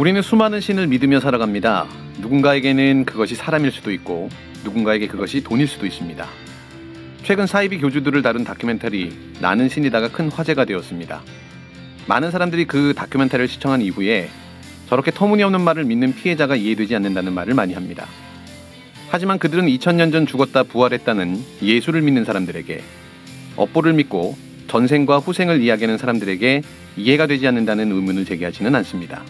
우리는 수많은 신을 믿으며 살아갑니다. 누군가에게는 그것이 사람일 수도 있고 누군가에게 그것이 돈일 수도 있습니다. 최근 사이비 교주들을 다룬 다큐멘터리 나는 신이다가 큰 화제가 되었습니다. 많은 사람들이 그 다큐멘터리를 시청한 이후에 저렇게 터무니없는 말을 믿는 피해자가 이해되지 않는다는 말을 많이 합니다. 하지만 그들은 2000년 전 죽었다 부활했다는 예수를 믿는 사람들에게, 업보를 믿고 전생과 후생을 이야기하는 사람들에게 이해가 되지 않는다는 의문을 제기하지는 않습니다.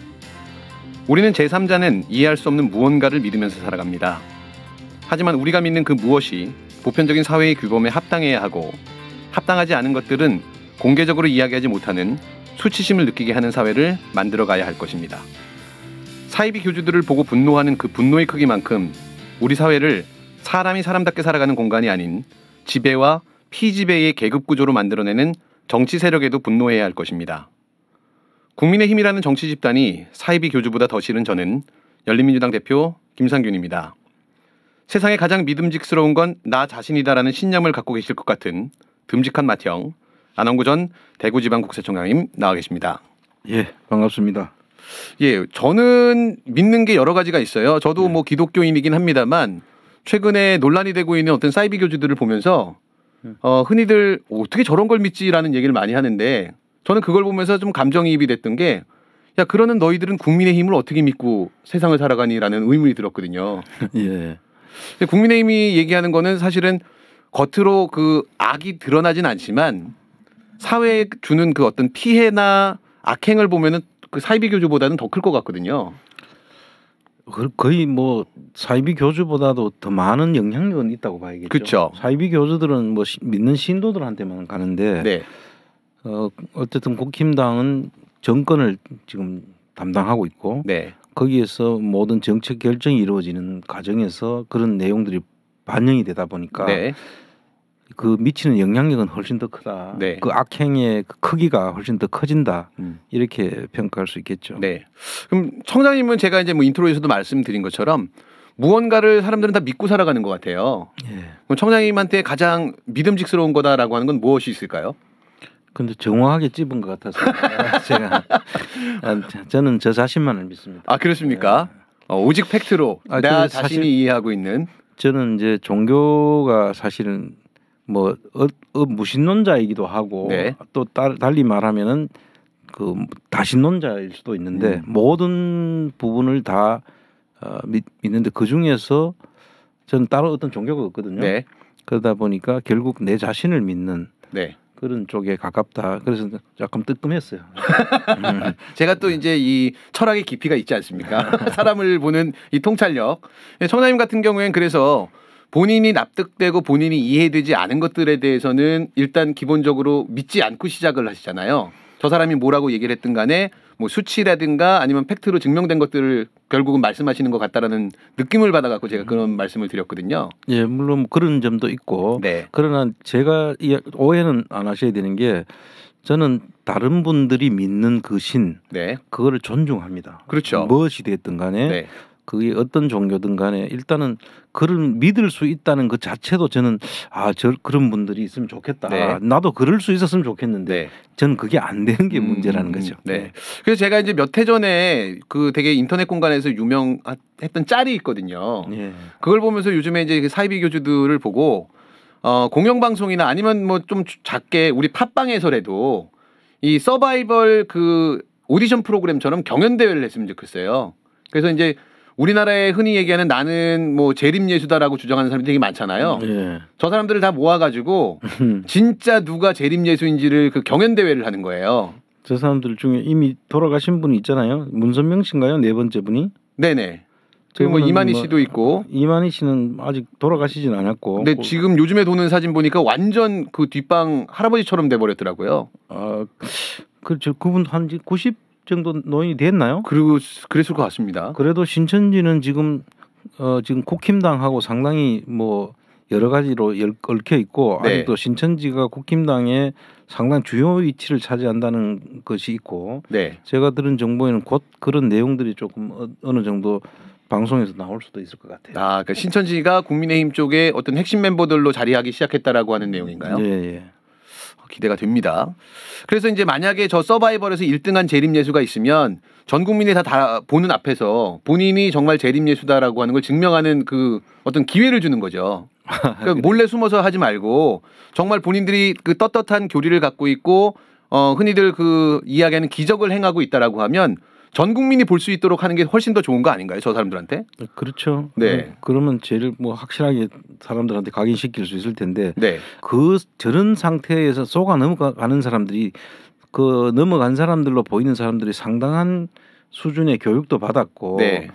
우리는 제3자는 이해할 수 없는 무언가를 믿으면서 살아갑니다. 하지만 우리가 믿는 그 무엇이 보편적인 사회의 규범에 합당해야 하고, 합당하지 않은 것들은 공개적으로 이야기하지 못하는 수치심을 느끼게 하는 사회를 만들어가야 할 것입니다. 사이비 교주들을 보고 분노하는 그 분노의 크기만큼 우리 사회를 사람이 사람답게 살아가는 공간이 아닌 지배와 피지배의 계급 구조로 만들어내는 정치 세력에도 분노해야 할 것입니다. 국민의힘이라는 정치 집단이 사이비 교주보다 더 싫은 저는 열린민주당 대표 김상균입니다. 세상에 가장 믿음직스러운 건 나 자신이다라는 신념을 갖고 계실 것 같은 듬직한 맏형 안원구 전 대구지방국세청장님 나와 계십니다. 예, 반갑습니다. 예, 저는 믿는 게 여러 가지가 있어요. 저도 뭐 기독교인이긴 합니다만 최근에 논란이 되고 있는 어떤 사이비 교주들을 보면서 흔히들 어떻게 저런 걸 믿지라는 얘기를 많이 하는데, 저는 그걸 보면서 좀 감정이입이 됐던 게, 야, 그러는 너희들은 국민의힘을 어떻게 믿고 세상을 살아가니라는 의문이 들었거든요. 예. 국민의힘이 얘기하는 거는 사실은 겉으로 그 악이 드러나진 않지만 사회에 주는 그 어떤 피해나 악행을 보면은 그 사이비 교주보다는 더 클 것 같거든요. 거의 뭐 사이비 교주보다도 더 많은 영향력은 있다고 봐야겠죠. 그렇죠. 사이비 교주들은 뭐 믿는 신도들한테만 가는데, 네. 어쨌든 국힘당은 정권을 지금 담당하고 있고, 네. 거기에서 모든 정책 결정이 이루어지는 과정에서 그런 내용들이 반영이 되다 보니까 네. 그 미치는 영향력은 훨씬 더 크다. 네. 그 악행의 그 크기가 훨씬 더 커진다. 이렇게 평가할 수 있겠죠. 네. 그럼 청장님은 제가 이제 뭐 인트로에서도 말씀드린 것처럼 무언가를 사람들은 다 믿고 살아가는 것 같아요. 예. 그럼 청장님한테 가장 믿음직스러운 거다라고 하는 건 무엇이 있을까요? 근데 정확하게 찝은 것 같아서 제가 저는 저 자신만을 믿습니다. 아, 그렇습니까? 오직 팩트로 나 자신이 이해하고 있는. 저는 이제 종교가 사실은 뭐 무신론자이기도 하고, 네. 또 달리 말하면은 그 다신론자일 수도 있는데 모든 부분을 다 믿는데 그 중에서 저는 따로 어떤 종교가 없거든요. 네. 그러다 보니까 결국 내 자신을 믿는 네. 그런 쪽에 가깝다. 그래서 약간 뜨끔했어요. 제가 또 이제 이 철학의 깊이가 있지 않습니까? 사람을 보는 이 통찰력. 청장님 같은 경우에는 그래서 본인이 납득되고 본인이 이해되지 않은 것들에 대해서는 일단 기본적으로 믿지 않고 시작을 하시잖아요. 저 사람이 뭐라고 얘기를 했든 간에 뭐 수치라든가 아니면 팩트로 증명된 것들을 결국은 말씀하시는 것 같다라는 느낌을 받아갖고 제가 그런 말씀을 드렸거든요. 예, 물론 그런 점도 있고. 네. 그러나 제가 오해는 안 하셔야 되는 게, 저는 다른 분들이 믿는 그 신, 네. 그거를 존중합니다. 그렇죠. 무엇이 됐든 간에. 네. 그게 어떤 종교든 간에 일단은 그런 믿을 수 있다는 그 자체도 저는 그런 분들이 있으면 좋겠다. 네. 나도 그럴 수 있었으면 좋겠는데 네. 저는 그게 안 되는 게 문제라는 거죠. 네. 그래서 제가 이제 몇 해 전에 그 되게 인터넷 공간에서 유명했던 짤이 있거든요. 예. 그걸 보면서 요즘에 이제 사이비 교주들을 보고 공영방송이나 아니면 뭐 좀 작게 우리 팟빵에서라도 이 서바이벌 그 오디션 프로그램처럼 경연대회를 했으면 좋겠어요. 그래서 이제 우리나라에 흔히 얘기하는 나는 뭐 재림예수다라고 주장하는 사람이 되게 많잖아요. 예. 저 사람들을 다 모아가지고 진짜 누가 재림예수인지를 그 경연대회를 하는 거예요. 저 사람들 중에 이미 돌아가신 분이 있잖아요. 문선명 씨인가요? 네 번째 분이? 네네. 그리고 뭐 이만희 씨도 있고. 이만희 씨는 아직 돌아가시진 않았고. 근데 지금 요즘에 도는 사진 보니까 완전 그 뒷방 할아버지처럼 돼버렸더라고요. 그렇죠. 그분 한 90 정도 노인이 됐나요? 그리고 그랬을 것 같습니다. 그래도 신천지는 지금 국힘당하고 상당히 뭐 여러 가지로 얽혀 있고, 네. 아직도 신천지가 국힘당에 상당히 주요 위치를 차지한다는 것이 있고, 네. 제가 들은 정보에는 곧 그런 내용들이 조금 어느 정도 방송에서 나올 수도 있을 것 같아요. 그러니까 신천지가 국민의힘 쪽에 어떤 핵심 멤버들로 자리하기 시작했다라고 하는 내용인가요? 예. 기대가 됩니다. 그래서 이제 만약에 저 서바이벌에서 1등한 재림예수가 있으면 전 국민이 다 보는 앞에서 본인이 정말 재림예수다라고 하는 걸 증명하는 그 어떤 기회를 주는 거죠. 그러니까 몰래 숨어서 하지 말고 정말 본인들이 그 떳떳한 교리를 갖고 있고 흔히들 그 이야기하는 기적을 행하고 있다라고 하면 전 국민이 볼 수 있도록 하는 게 훨씬 더 좋은 거 아닌가요? 저 사람들한테? 그렇죠. 네. 그러면 제일 뭐 확실하게 사람들한테 각인시킬 수 있을 텐데 네. 그 저런 상태에서 속아 넘어가는 사람들이 그 넘어간 사람들로 보이는 사람들이 상당한 수준의 교육도 받았고 네.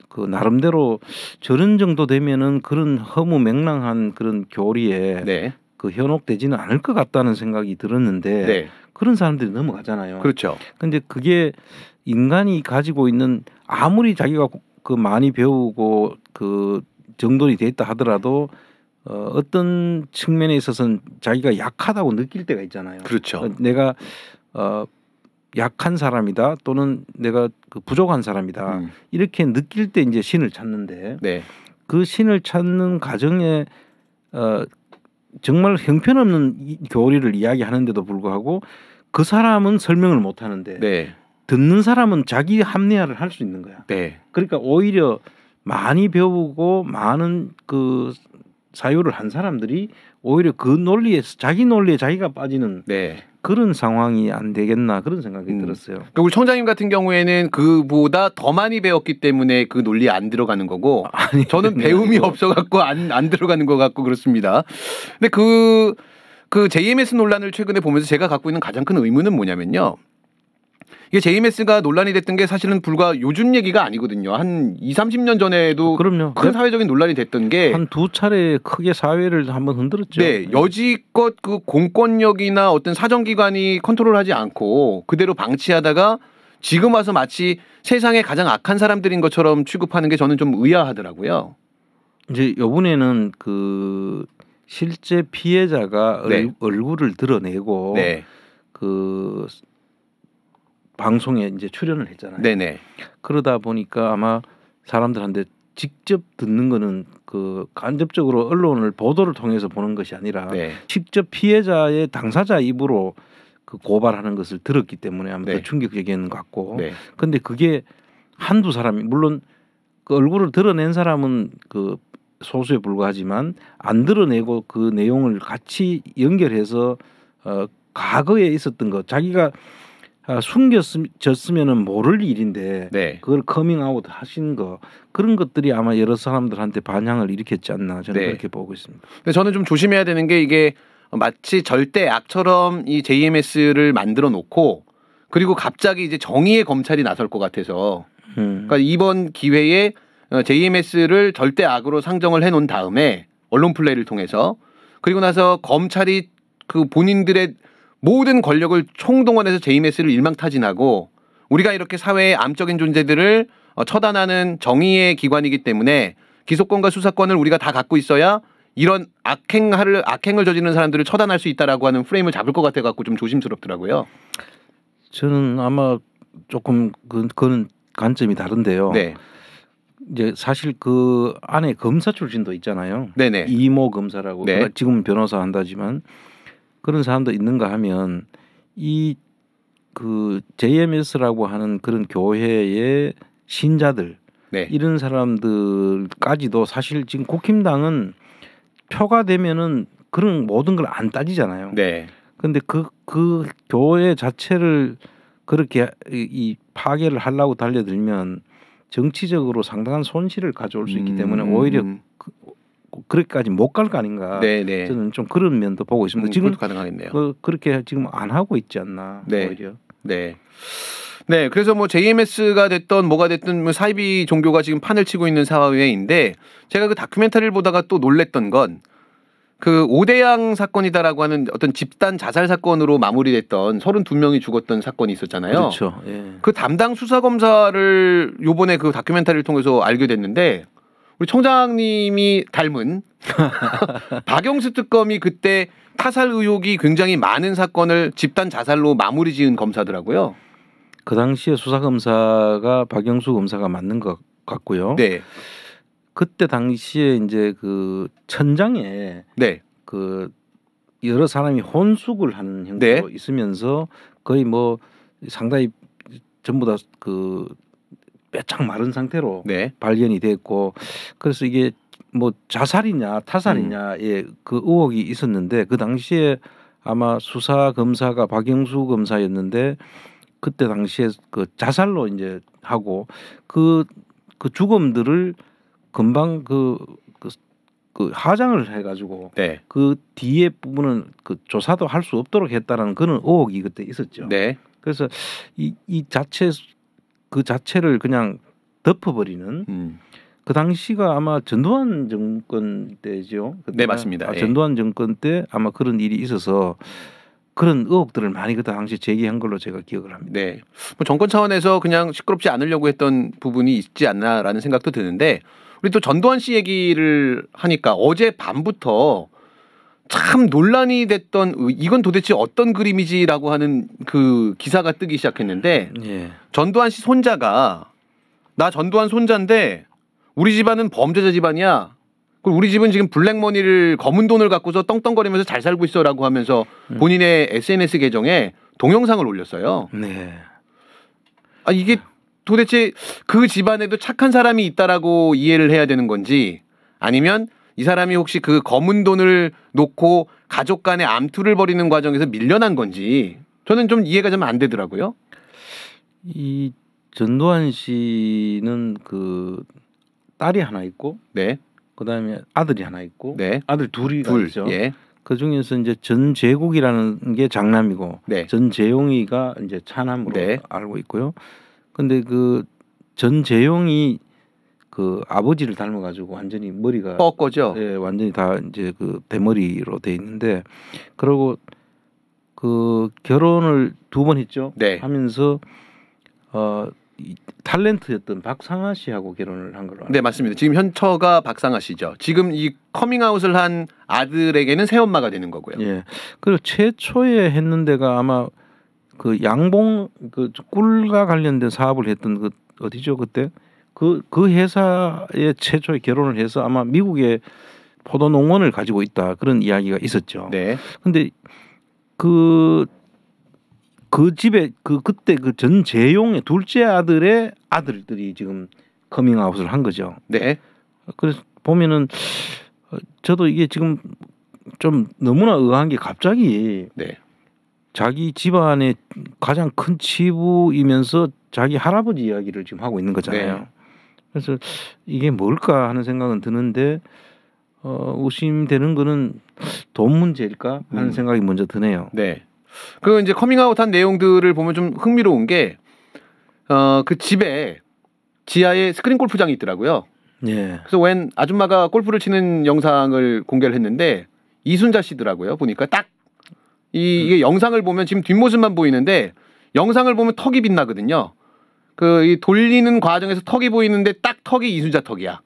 그 나름대로 저런 정도 되면은 그런 허무맹랑한 그런 교리에 네. 그 현혹되지는 않을 것 같다는 생각이 들었는데 네. 그런 사람들이 넘어가잖아요. 그렇죠. 근데 그게 인간이 가지고 있는 아무리 자기가 그 많이 배우고 그 정돈이 돼 있다 하더라도 어떤 측면에 있어서는 자기가 약하다고 느낄 때가 있잖아요. 그렇죠. 내가 약한 사람이다 또는 내가 그 부족한 사람이다 이렇게 느낄 때 이제 신을 찾는데 네. 그 신을 찾는 과정에 정말 형편없는 교리를 이야기하는데도 불구하고 그 사람은 설명을 못 하는데 네. 듣는 사람은 자기 합리화를 할 수 있는 거야. 네. 그러니까 오히려 많이 배우고 많은 그 사유를 한 사람들이 오히려 그 논리에 자기 논리에 자기가 빠지는 네. 그런 상황이 안 되겠나 그런 생각이 들었어요. 그러니까 우리 총장님 같은 경우에는 그보다 더 많이 배웠기 때문에 그 논리에 안 들어가는 거고 아니, 저는 배움이 없어갖고 안 들어가는 것 같고 그렇습니다. 근데 그 JMS 논란을 최근에 보면서 제가 갖고 있는 가장 큰 의문은 뭐냐면요. 이게 JMS가 논란이 됐던 게 사실은 불과 요즘 얘기가 아니거든요. 한 20-30년 전에도 그럼요. 큰 사회적인 논란이 됐던 게 한 두 차례 크게 사회를 한번 흔들었죠. 네, 여지껏 그 공권력이나 어떤 사정기관이 컨트롤하지 않고 그대로 방치하다가 지금 와서 마치 세상에 가장 악한 사람들인 것처럼 취급하는 게 저는 좀 의아하더라고요. 이제 이번에는 그 실제 피해자가 네. 얼굴을 드러내고 네, 그 방송에 이제 출연을 했잖아요. 네네. 그러다 보니까 아마 사람들한테 직접 듣는 거는 그 간접적으로 언론을 보도를 통해서 보는 것이 아니라 네. 직접 피해자의 당사자 입으로 그 고발하는 것을 들었기 때문에 아마 네. 더 충격적인 것 같고. 네. 근데 그게 한두 사람이 물론 그 얼굴을 드러낸 사람은 그 소수에 불과하지만 안 드러내고 그 내용을 같이 연결해서 과거에 있었던 것 자기가 숨겼으면은 모를 일인데 네. 그걸 커밍아웃 하신 거 그런 것들이 아마 여러 사람들한테 반향을 일으켰지 않나 저는 네. 그렇게 보고 있습니다. 근데 저는 좀 조심해야 되는 게 이게 마치 절대 악처럼 이 JMS를 만들어 놓고 그리고 갑자기 이제 정의의 검찰이 나설 것 같아서 그러니까 이번 기회에 JMS를 절대 악으로 상정을 해놓은 다음에 언론 플레이를 통해서 그리고 나서 검찰이 그 본인들의 모든 권력을 총동원해서 JMS를 일망타진하고 우리가 이렇게 사회의 암적인 존재들을 처단하는 정의의 기관이기 때문에 기소권과 수사권을 우리가 다 갖고 있어야 이런 악행을 저지르는 사람들을 처단할 수 있다라고 하는 프레임을 잡을 것 같아 갖고 좀 조심스럽더라고요. 저는 아마 조금 그건 관점이 다른데요. 네. 이제 사실 그 안에 검사 출신도 있잖아요. 네네. 이모 검사라고 네. 그러니까 지금은 변호사 한다지만 그런 사람도 있는가 하면 이 그 JMS라고 하는 그런 교회의 신자들 네. 이런 사람들까지도 사실 지금 국힘당은 표가 되면은 그런 모든 걸 안 따지잖아요. 네. 근데 그 교회 자체를 그렇게 이 파괴를 하려고 달려들면 정치적으로 상당한 손실을 가져올 수 있기 때문에 오히려 그렇게까지 못 갈 거 아닌가. 네네. 저는 좀 그런 면도 보고 있습니다. 지금 가능하겠네요. 그렇게 지금 안 하고 있지 않나. 네. 오히려. 네. 네, 그래서 뭐 JMS가 됐던 뭐가 됐든 뭐 사이비 종교가 지금 판을 치고 있는 사회인데 제가 그 다큐멘터리를 보다가 또 놀랬던 건 그 오대양 사건이다라고 하는 어떤 집단 자살 사건으로 마무리됐던 32명이 죽었던 사건이 있었잖아요. 그렇죠. 예. 그 담당 수사 검사를 요번에 그 다큐멘터리를 통해서 알게 됐는데 우리 총장님이 닮은 박영수 특검이 그때 타살 의혹이 굉장히 많은 사건을 집단 자살로 마무리 지은 검사더라고요. 그 당시에 수사 검사가 박영수 검사가 맞는 것 같고요. 네. 그때 당시에 이제 그 천장에 네. 그 여러 사람이 혼숙을 하는 형태로 네. 있으면서 거의 뭐 상당히 전부 다 그 빼짝 마른 상태로 네. 발견이 됐고 그래서 이게 뭐 자살이냐 타살이냐의 그 의혹이 있었는데 그 당시에 아마 수사 검사가 박영수 검사였는데 그때 당시에 그 자살로 이제 하고 그 죽음들을 금방 그 하장을 해가지고 네. 그 뒤에 부분은 그 조사도 할 수 없도록 했다는 그런 의혹이 그때 있었죠. 네. 그래서 이 그 자체를 그냥 덮어버리는 그 당시가 아마 전두환 정권 때죠. 네, 맞습니다. 예. 전두환 정권 때 아마 그런 일이 있어서 그런 의혹들을 많이 그 당시 제기한 걸로 제가 기억을 합니다. 네. 뭐 정권 차원에서 그냥 시끄럽지 않으려고 했던 부분이 있지 않나라는 생각도 드는데 우리 또 전두환 씨 얘기를 하니까 어제 밤부터 참 논란이 됐던 이건 도대체 어떤 그림이지라고 하는 그 기사가 뜨기 시작했는데 예. 전두환 씨 손자가 나 전두환 손자인데 우리 집안은 범죄자 집안이야. 그리고 우리 집은 지금 블랙머니를 검은 돈을 갖고서 떵떵거리면서 잘 살고 있어라고 하면서 본인의 SNS 계정에 동영상을 올렸어요. 네. 아 이게 도대체 그 집안에도 착한 사람이 있다라고 이해를 해야 되는 건지 아니면 이 사람이 혹시 그 검은 돈을 놓고 가족 간의 암투를 벌이는 과정에서 밀려난 건지 저는 좀 이해가 좀 안 되더라고요. 이 전두환 씨는 그 딸이 하나 있고, 네, 그다음에 아들이 하나 있고, 네, 아들 둘이 있죠. 예, 그 중에서 이제 전재국이라는 게 장남이고, 네, 전재용이가 이제 차남으로 네. 알고 있고요. 근데 그 전재용이 그 아버지를 닮아가지고 완전히 머리가 뻗거죠. 예, 완전히 다 이제 그 대머리로 돼 있는데, 그리고 그 결혼을 2번 했죠. 네. 하면서 이 탤런트였던 박상아 씨하고 결혼을 한 걸로. 네, 맞습니다. 지금 현처가 박상아 씨죠. 지금 이 커밍아웃을 한 아들에게는 새엄마가 되는 거고요. 예. 그리고 최초에 했는 데가 아마 그 양봉 그 꿀과 관련된 사업을 했던 그 어디죠 그때 그 회사에 최초에 결혼을 해서 아마 미국의 포도 농원을 가지고 있다 그런 이야기가 있었죠. 네. 근데 그 집에 그때 그 전재용의 둘째 아들의 아들들이 지금 커밍아웃을 한 거죠. 네. 그래서 보면은 저도 이게 지금 좀 너무나 의아한 게 갑자기 네. 자기 집안의 가장 큰 치부이면서 자기 할아버지 이야기를 지금 하고 있는 거잖아요. 네. 그래서 이게 뭘까 하는 생각은 드는데 의심되는 거는 돈 문제일까 하는 생각이 먼저 드네요. 네. 그 이제 커밍아웃한 내용들을 보면 좀 흥미로운 게 그 집에 지하에 스크린 골프장이 있더라고요. 예. 그래서 웬 아줌마가 골프를 치는 영상을 공개를 했는데 이순자 씨더라고요. 보니까 딱 이게 영상을 보면 지금 뒷모습만 보이는데 영상을 보면 턱이 빛나거든요. 그 이 돌리는 과정에서 턱이 보이는데 딱 턱이 이순자 턱이야.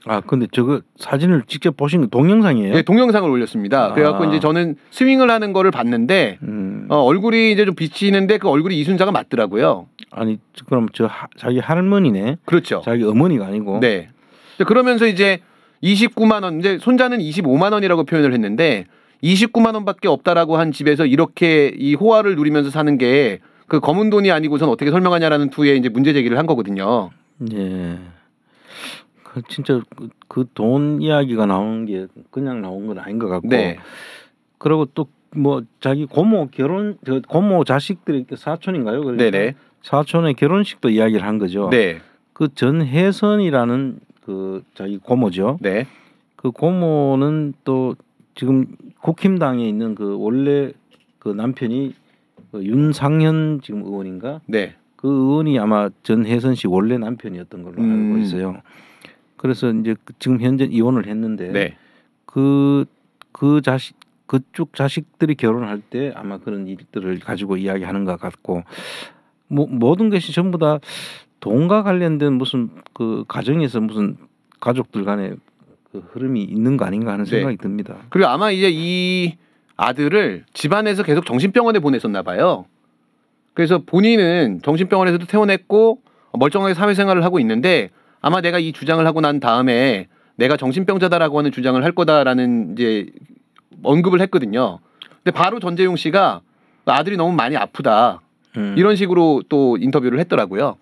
아 근데 저거 사진을 직접 보신 거 동영상이에요? 네, 동영상을 올렸습니다. 그래갖고 이제 저는 스윙을 하는 거를 봤는데 얼굴이 이제 좀 비치는데 그 얼굴이 이순자가 맞더라고요. 아니 그럼 자기 할머니네. 그렇죠. 자기 어머니가 아니고. 네. 그러면서 이제 29만 원, 이제 손자는 25만 원이라고 표현을 했는데 29만 원밖에 없다라고 한 집에서 이렇게 이 호화를 누리면서 사는 게 그 검은 돈이 아니고선 어떻게 설명하냐라는 투에 이제 문제 제기를 한 거거든요. 예. 그 진짜 그 돈 이야기가 나오는 게 그냥 나온 건 아닌 것 같고. 네. 그리고 또 뭐 자기 고모 고모 자식들이 사촌인가요? 그러니까 네네. 사촌의 결혼식도 이야기를 한 거죠. 네. 그 전혜선이라는 그 자기 고모죠. 네. 그 고모는 또 지금 국힘당에 있는 그 원래 그 남편이 그 윤상현 지금 의원인가? 네. 그 의원이 아마 전혜선 씨 원래 남편이었던 걸로 알고 있어요. 그래서 이제 지금 현재 이혼을 했는데 네. 그쪽 자식들이 결혼할 때 아마 그런 일들을 가지고 이야기하는 것 같고 뭐 모든 것이 전부 다 돈과 관련된 무슨 그 가정에서 무슨 가족들 간의 그 흐름이 있는 거 아닌가 하는 생각이 듭니다. 그리고 아마 이제 이 아들을 집안에서 계속 정신병원에 보냈었나 봐요. 그래서 본인은 정신병원에서도 퇴원했고 멀쩡하게 사회생활을 하고 있는데 아마 내가 이 주장을 하고 난 다음에 내가 정신병자다라고 하는 주장을 할 거다라는 이제 언급을 했거든요. 근데 바로 전재용 씨가 아들이 너무 많이 아프다. 이런 식으로 또 인터뷰를 했더라고요.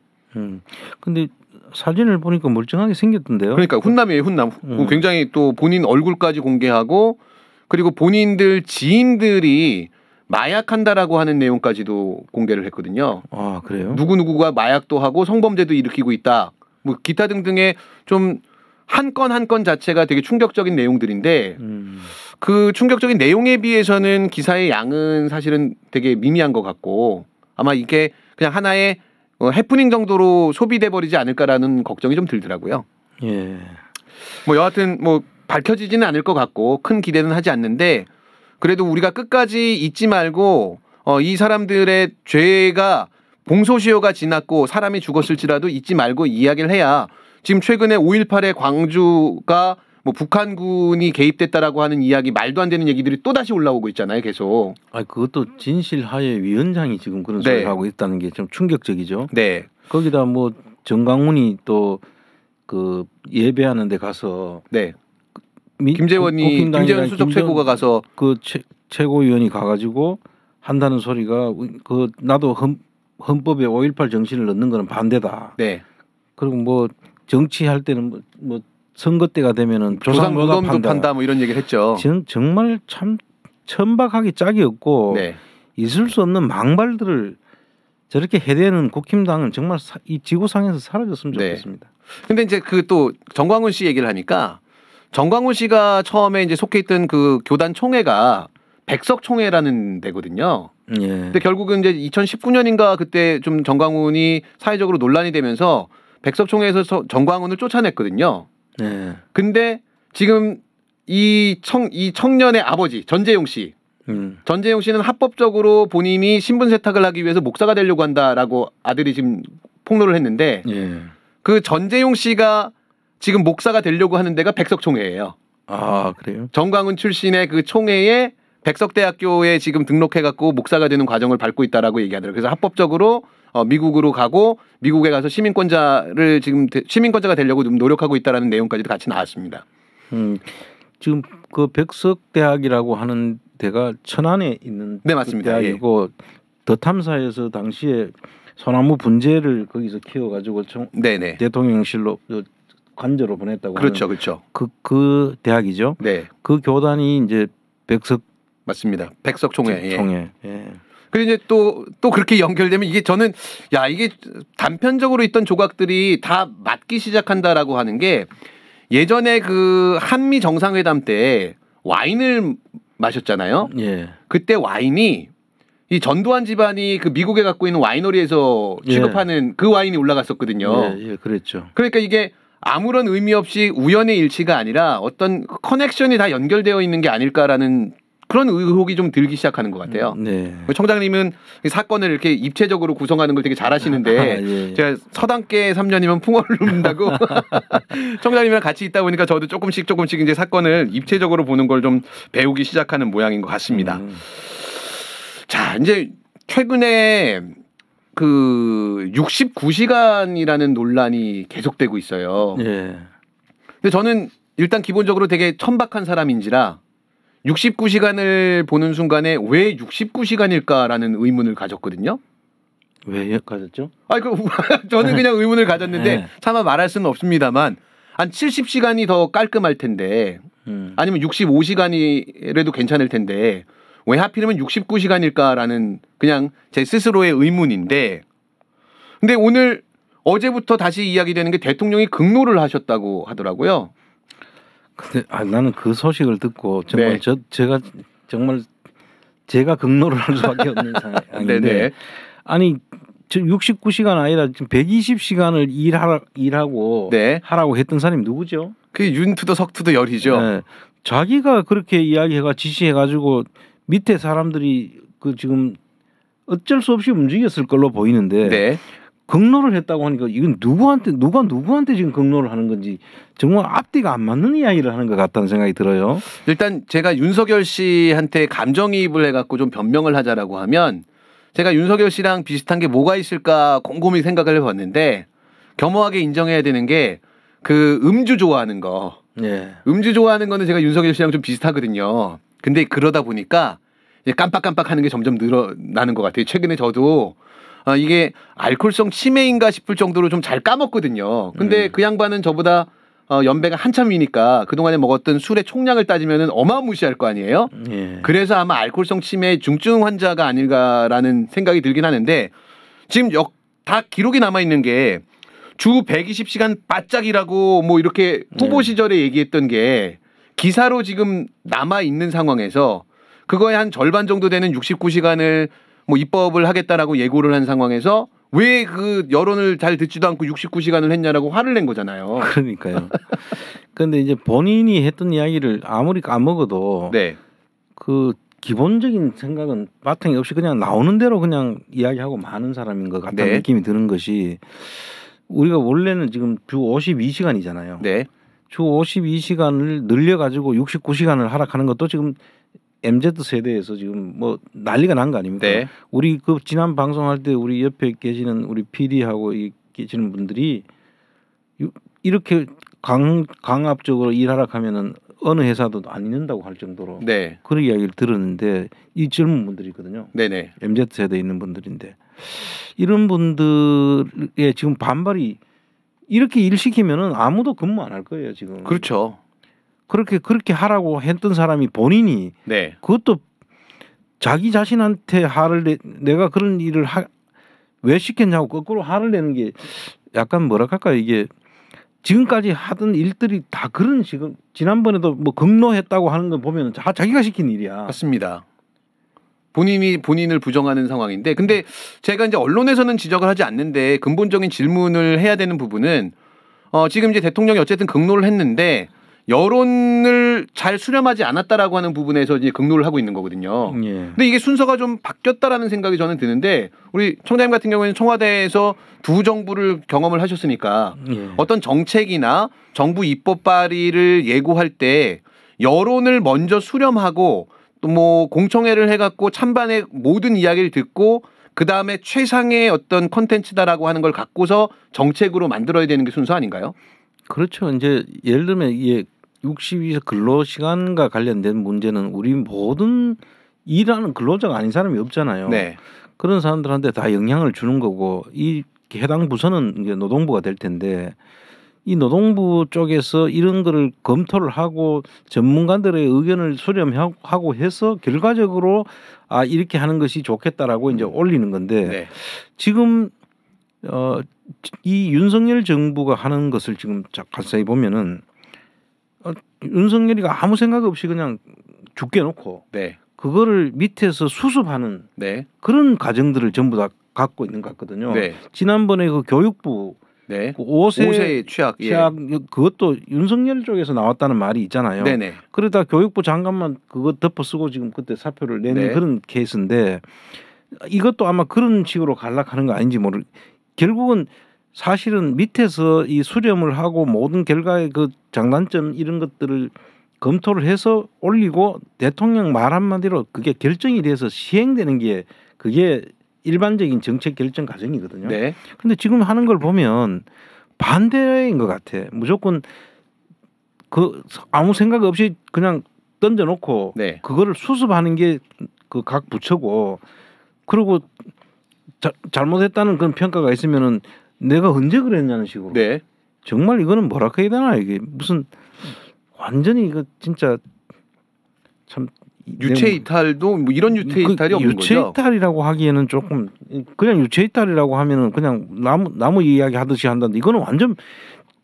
근데 사진을 보니까 멀쩡하게 생겼던데요. 그러니까 훈남이에요, 훈남. 굉장히 또 본인 얼굴까지 공개하고 그리고 본인들 지인들이 마약한다라고 하는 내용까지도 공개를 했거든요. 아, 그래요? 누구누구가 마약도 하고 성범죄도 일으키고 있다. 뭐 기타 등등의 좀 한 건 한 건 자체가 되게 충격적인 내용들인데 그 충격적인 내용에 비해서는 기사의 양은 사실은 되게 미미한 것 같고 아마 이게 그냥 하나의 해프닝 정도로 소비돼 버리지 않을까라는 걱정이 좀 들더라고요. 예. 뭐 여하튼 뭐 밝혀지지는 않을 것 같고 큰 기대는 하지 않는데 그래도 우리가 끝까지 잊지 말고 이 사람들의 죄가 공소시효가 지났고 사람이 죽었을지라도 잊지 말고 이야기를 해야 지금 최근에 5.18에 광주가 뭐 북한군이 개입됐다라고 하는 이야기 말도 안 되는 얘기들이 또 다시 올라오고 있잖아요, 계속. 아, 그것도 진실하에 위원장이 지금 그런 소리를 하고 있다는 게 좀 충격적이죠. 네. 거기다 뭐 정강훈이 또 그 예배하는 데 가서 네. 김재원 수석 최고가 가서 그 최고위원이 가가지고 한다는 소리가 그 나도 헌법에 5.18 정신을 넣는 거는 반대다. 네. 그리고 뭐 정치할 때는 뭐 선거 때가 되면은 조상모범도 판다 뭐 이런 얘기를 했죠. 정말 참 천박하기 짝이 없고 네. 있을 수 없는 망발들을 저렇게 해대는 국힘당은 정말 이 지구상에서 사라졌으면 좋겠습니다. 근데 이제 그 또 정광훈 씨 얘기를 하니까 정광훈 씨가 처음에 이제 속해 있던 그 교단 총회가 백석총회라는 데거든요. 예. 근데 결국은 이제 2019년인가 그때 좀 정광훈이 사회적으로 논란이 되면서 백석총회에서 정광훈을 쫓아냈거든요. 예. 근데 지금 이 청년의 아버지 전재용 씨, 전재용 씨는 합법적으로 본인이 신분 세탁을 하기 위해서 목사가 되려고 한다라고 아들이 지금 폭로를 했는데 예. 그 전재용 씨가 지금 목사가 되려고 하는 데가 백석총회예요. 아, 그래요? 정광훈 출신의 그 총회에 백석대학교에 지금 등록해갖고 목사가 되는 과정을 밟고 있다라고 얘기하더라고요. 그래서 합법적으로 미국으로 가고 미국에 가서 시민권자가 되려고 좀 노력하고 있다라는 내용까지도 같이 나왔습니다. 지금 그 백석대학이라고 하는 데가 천안에 있는 네, 맞습니다. 대학이고 더 탐사에서 당시에 소나무 분재를 거기서 키워가지고 네네. 대통령실로 관저로 보냈다고. 그렇죠, 하는 그렇죠. 그 대학이죠. 네. 그 교단이 이제 백석 맞습니다. 백석총회. 총회. 예. 예. 그리고 이제 또 그렇게 연결되면 이게 저는 이게 단편적으로 있던 조각들이 다 맞기 시작한다라고 하는 게 예전에 그 한미 정상회담 때 와인을 마셨잖아요. 예. 그때 와인이 이 전두환 집안이 그 미국에 갖고 있는 와이너리에서 취급하는 그 와인이 올라갔었거든요. 예, 그랬죠. 그러니까 이게 아무런 의미 없이 우연의 일치가 아니라 어떤 커넥션이 다 연결되어 있는 게 아닐까라는 그런 의혹이 좀 들기 시작하는 것 같아요. 네. 청장님은 이 사건을 이렇게 입체적으로 구성하는 걸 되게 잘하시는데 예. 제가 서당계 3년이면 풍어를 읊는다고 청장님이랑 같이 있다 보니까 저도 조금씩 이제 사건을 입체적으로 보는 걸 좀 배우기 시작하는 모양인 것 같습니다. 자, 이제 최근에 그 69시간이라는 논란이 계속되고 있어요. 예. 근데 저는 일단 기본적으로 되게 천박한 사람인지라 69시간을 보는 순간에 왜 69시간일까라는 의문을 가졌거든요. 왜 가졌죠? 저는 그냥 의문을 가졌는데 네. 차마 말할 수는 없습니다만 한 70시간이 더 깔끔할 텐데 아니면 65시간이라도 괜찮을 텐데 왜 하필이면 69시간일까라는 그냥 제 스스로의 의문인데 근데 어제부터 다시 이야기되는 게 대통령이 극노를 하셨다고 하더라고요. 근데 나는 그 소식을 듣고 정말 제가 극노를 할 수밖에 없는 상황인데 네네. 아니 69시간 아니라 지금 120시간을 일하고 네. 하라고 했던 사람이 누구죠? 그게 윤투더 석투더 열이죠. 네. 자기가 그렇게 이야기해가 지시해가지고 밑에 사람들이 그 지금 어쩔 수 없이 움직였을 걸로 보이는데 네. 극노를 했다고 하니까 이건 누구한테 지금 극노를 하는 건지 정말 앞뒤가 안 맞는 이야기를 하는 것 같다는 생각이 들어요. 일단 제가 윤석열 씨한테 감정이입을 해갖고 좀 변명을 하자라고 하면 제가 윤석열 씨랑 비슷한 게 뭐가 있을까 곰곰이 생각을 해봤는데 겸허하게 인정해야 되는 게 그 음주 좋아하는 거. 예. 음주 좋아하는 거는 제가 윤석열 씨랑 좀 비슷하거든요. 근데 그러다 보니까 이제 깜빡깜빡하는 게 점점 늘어나는 것 같아요. 최근에 저도 이게 알코올성 치매인가 싶을 정도로 좀 잘 까먹거든요. 근데 그 양반은 저보다 연배가 한참 위니까 그동안에 먹었던 술의 총량을 따지면 어마무시할 거 아니에요. 예. 그래서 아마 알코올성 치매 중증 환자가 아닐까라는 생각이 들긴 하는데 지금 다 기록이 남아있는 게 주 120시간 바짝이라고 뭐 이렇게 후보 시절에 얘기했던 게 기사로 지금 남아있는 상황에서 그거의 한 절반 정도 되는 69시간을 뭐 입법을 하겠다라고 예고를 한 상황에서 왜 그 여론을 잘 듣지도 않고 69시간을 했냐라고 화를 낸 거잖아요. 그러니까요. 그런데 이제 본인이 했던 이야기를 아무리 까먹어도 네. 그 기본적인 생각은 바탕이 없이 그냥 나오는 대로 그냥 이야기하고 마는 사람인 것 같다는 네. 느낌이 드는 것이 우리가 원래는 지금 주 52시간이잖아요. 네. 주 52시간을 늘려가지고 69시간을 하락하는 것도 지금 MZ 세대에서 지금 뭐 난리가 난 거 아닙니까? 네. 우리 그 지난 방송할 때 우리 옆에 계시는 우리 PD하고 계시는 분들이 이렇게 강압적으로 일하락하면은 어느 회사도 안 있는다고 할 정도로 네. 그런 이야기를 들었는데 이 젊은 분들이거든요. 네네. MZ 세대에 있는 분들인데 이런 분들의 지금 반발이 이렇게 일 시키면은 아무도 근무 안 할 거예요 지금. 그렇죠. 그렇게 하라고 했던 사람이 본인이 네. 그것도 자기 자신한테 화를 내가 그런 일을 왜 시켰냐고 거꾸로 화를 내는 게 약간 뭐랄까요 이게 지금까지 하던 일들이 다 그런 지금 지난번에도 뭐 극노했다고 하는 거 보면 자기가 시킨 일이야. 맞습니다. 본인이 본인을 부정하는 상황인데 근데 제가 이제 언론에서는 지적을 하지 않는데 근본적인 질문을 해야 되는 부분은 지금 이제 대통령이 어쨌든 극노를 했는데 여론을 잘 수렴하지 않았다라고 하는 부분에서 이제 극노를 하고 있는 거거든요. 예. 근데 이게 순서가 좀 바뀌었다라는 생각이 저는 드는데 우리 총장님 같은 경우에는 청와대에서 두 정부를 경험을 하셨으니까 예. 어떤 정책이나 정부 입법 발의를 예고할 때 여론을 먼저 수렴하고 또 뭐 공청회를 해갖고 찬반의 모든 이야기를 듣고 그 다음에 최상의 어떤 콘텐츠다라고 하는 걸 갖고서 정책으로 만들어야 되는 게 순서 아닌가요? 그렇죠. 이제 예를 들면 이게 62세 근로 시간과 관련된 문제는 우리 모든 일하는 근로자가 아닌 사람이 없잖아요. 네. 그런 사람들한테 다 영향을 주는 거고 이 해당 부서는 이제 노동부가 될 텐데 이 노동부 쪽에서 이런 거를 검토를 하고 전문가들의 의견을 수렴하고 해서 결과적으로 이렇게 하는 것이 좋겠다라고 이제 올리는 건데 네. 지금 이 윤석열 정부가 하는 것을 지금 자세히 보면은 윤석열이가 아무 생각 없이 그냥 죽게 놓고 네. 그거를 밑에서 수습하는 네. 그런 과정들을 전부 다 갖고 있는 것 같거든요. 네. 지난번에 그 교육부 네. 그 5세 취약. 취약 그것도 윤석열 쪽에서 나왔다는 말이 있잖아요. 네네. 그러다 교육부 장관만 그거 덮어쓰고 지금 그때 사표를 내는 네. 그런 케이스인데 이것도 아마 그런 식으로 간락하는 거 아닌지 결국은 사실은 밑에서 이 수렴을 하고 모든 결과의 그 장단점 이런 것들을 검토를 해서 올리고 대통령 말 한마디로 그게 결정이 돼서 시행되는 게 그게 일반적인 정책 결정 과정이거든요. 네. 근데 지금 하는 걸 보면 반대인 것 같아. 무조건 그 아무 생각 없이 그냥 던져놓고 네. 그거를 수습하는 게 그 각 부처고 그리고 잘못했다는 그런 평가가 있으면은 내가 언제 그랬냐는 식으로. 네. 정말 이거는 뭐라 해야 되나 이게 무슨 완전히 이거 진짜 참 유체 이탈도 뭐 이런 유체 이탈이 없는 유체 거죠. 이탈이라고 하기에는 조금 그냥 유체 이탈이라고 하면은 그냥 나무 이야기 하듯이 한다는데 이거는 완전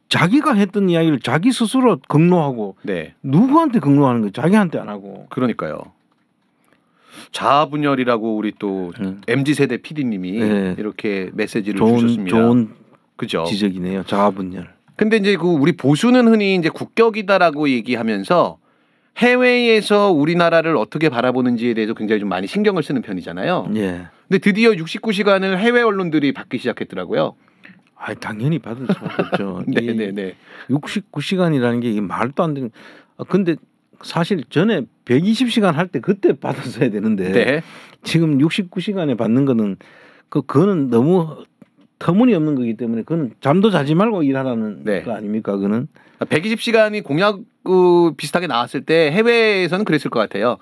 자기가 했던 이야기를 자기 스스로 극노하고 네. 누구한테 극노하는 거예요? 자기한테 안 하고. 그러니까요. 자아분열이라고 우리 또 MZ 세대 PD님이 네. 이렇게 메시지를 주셨습니다. 좋은 그죠? 지적이네요. 자아분열. 근데 이제 그 우리 보수는 흔히 이제 국격이다라고 얘기하면서 해외에서 우리나라를 어떻게 바라보는지에 대해서 굉장히 좀 많이 신경을 쓰는 편이잖아요. 예. 근데 드디어 69시간을 해외 언론들이 받기 시작했더라고요. 당연히 받을 수밖에 없죠. 네네네. 69시간이라는 게 이게 말도 안 되는. 근데 사실 전에 120시간 할 때 그때 받았어야 되는데 네. 지금 69시간에 받는 거는 그거는 너무 터무니없는 거기 때문에 그건 잠도 자지 말고 일하라는 네. 거 아닙니까? 그거는 120시간이 공약 비슷하게 나왔을 때 해외에서는 그랬을 것 같아요.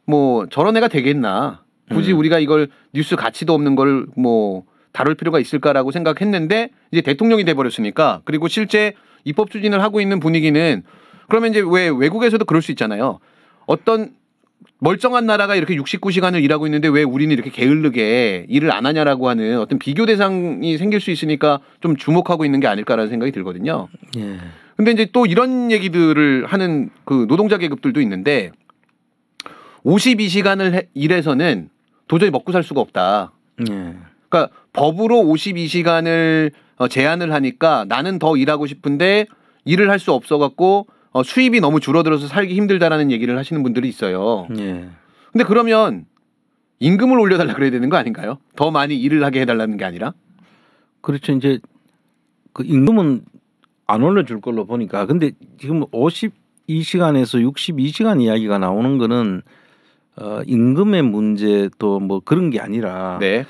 뭐 저런 애가 되겠나. 굳이 우리가 이걸 뉴스 가치도 없는 걸 뭐 다룰 필요가 있을까라고 생각했는데 이제 대통령이 돼버렸으니까 그리고 실제 입법 추진을 하고 있는 분위기는 그러면 이제 왜 외국에서도 그럴 수 있잖아요. 어떤 멀쩡한 나라가 이렇게 69시간을 일하고 있는데 왜 우리는 이렇게 게을르게 일을 안 하냐라고 하는 어떤 비교 대상이 생길 수 있으니까 좀 주목하고 있는 게 아닐까라는 생각이 들거든요. 예. 근데 이제 또 이런 얘기들을 하는 그 노동자 계급들도 있는데 52시간을 일해서는 도저히 먹고 살 수가 없다. 예. 그러니까 법으로 52시간을 제한을 하니까 나는 더 일하고 싶은데 일을 할 수 없어갖고 수입이 너무 줄어들어서 살기 힘들다라는 얘기를 하시는 분들이 있어요. 예. 근데 그러면 임금을 올려달라 그래야 되는 거 아닌가요? 더 많이 일을 하게 해달라는 게 아니라? 그렇죠. 이제 그 임금은 안 올려줄 걸로 보니까 근데 지금 52시간에서 62시간 이야기가 나오는 거는 임금의 문제 또 뭐 그런 게 아니라 네.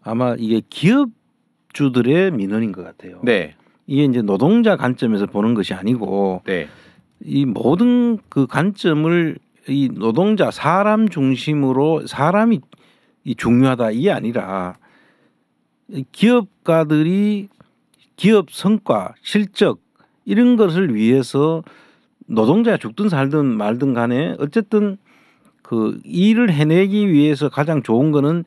아마 이게 기업주들의 민원인 것 같아요. 네. 이게 이제 노동자 관점에서 보는 것이 아니고 네. 이 모든 그 관점을 이 노동자 사람 중심으로 사람이 이 중요하다 이게 아니라 기업가들이 기업 성과 실적 이런 것을 위해서 노동자가 죽든 살든 말든 간에 어쨌든 그 일을 해내기 위해서 가장 좋은 거는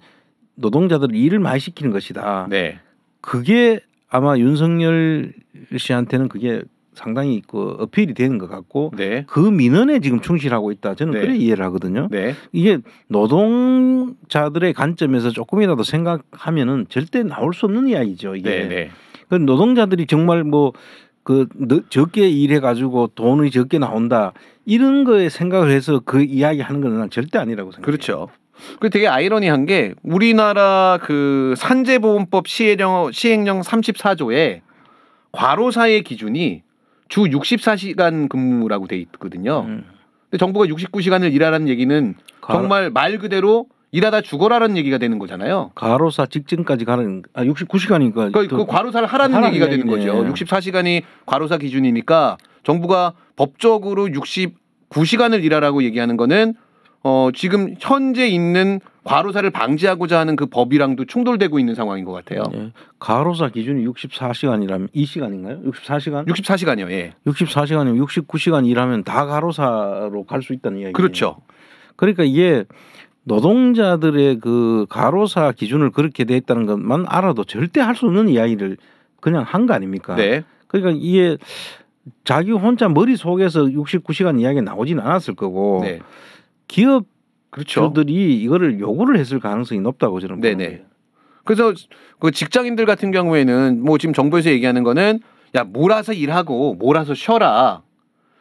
노동자들 일을 많이 시키는 것이다. 네. 그게 아마 윤석열 씨한테는 그게 상당히 그 어필이 되는 것 같고 네. 그 민원에 지금 충실하고 있다. 저는 네. 그래 이해를 하거든요. 네. 이게 노동자들의 관점에서 조금이라도 생각하면은 절대 나올 수 없는 이야기죠. 이게 네. 네. 그 노동자들이 정말 뭐 그 적게 일해 가지고 돈이 적게 나온다 이런 거에 생각을 해서 그 이야기하는 건 난 절대 아니라고 생각해요. 그렇죠. 그 되게 아이러니한 게 우리나라 그 산재보험법 시행령 34조에 과로사의 기준이 주 64시간 근무라고 돼 있거든요. 근데 정부가 69시간을 일하라는 얘기는 정말 말 그대로 일하다 죽어라라는 얘기가 되는 거잖아요. 과로사 직전까지 가는 69시간이니까 그 과로사를 하라는 얘기가 되는 거죠. 64시간이 과로사 기준이니까 정부가 법적으로 69시간을 일하라고 얘기하는 거는 지금 현재 있는 과로사를 방지하고자 하는 그 법이랑도 충돌되고 있는 상황인 것 같아요. 예. 과로사 기준이 64시간이라면 이 시간인가요? 64시간? 64시간이요. 예. 64시간이면 69시간 일하면 다 과로사로 갈 수 있다는 이야기예요. 그렇죠. 그러니까 이게 노동자들의 그 과로사 기준을 그렇게 돼 있다는 것만 알아도 절대 할 수 없는 이야기를 그냥 한 거 아닙니까? 네. 그러니까 이게 자기 혼자 머릿속에서 69시간 이야기가 나오진 않았을 거고 네. 기업 그렇죠. 주들이 이거를 요구를 했을 가능성이 높다고 저는 보는 네네. 거예요. 그래서 그 직장인들 같은 경우에는 뭐 지금 정부에서 얘기하는 거는 야 몰아서 일하고 몰아서 쉬어라.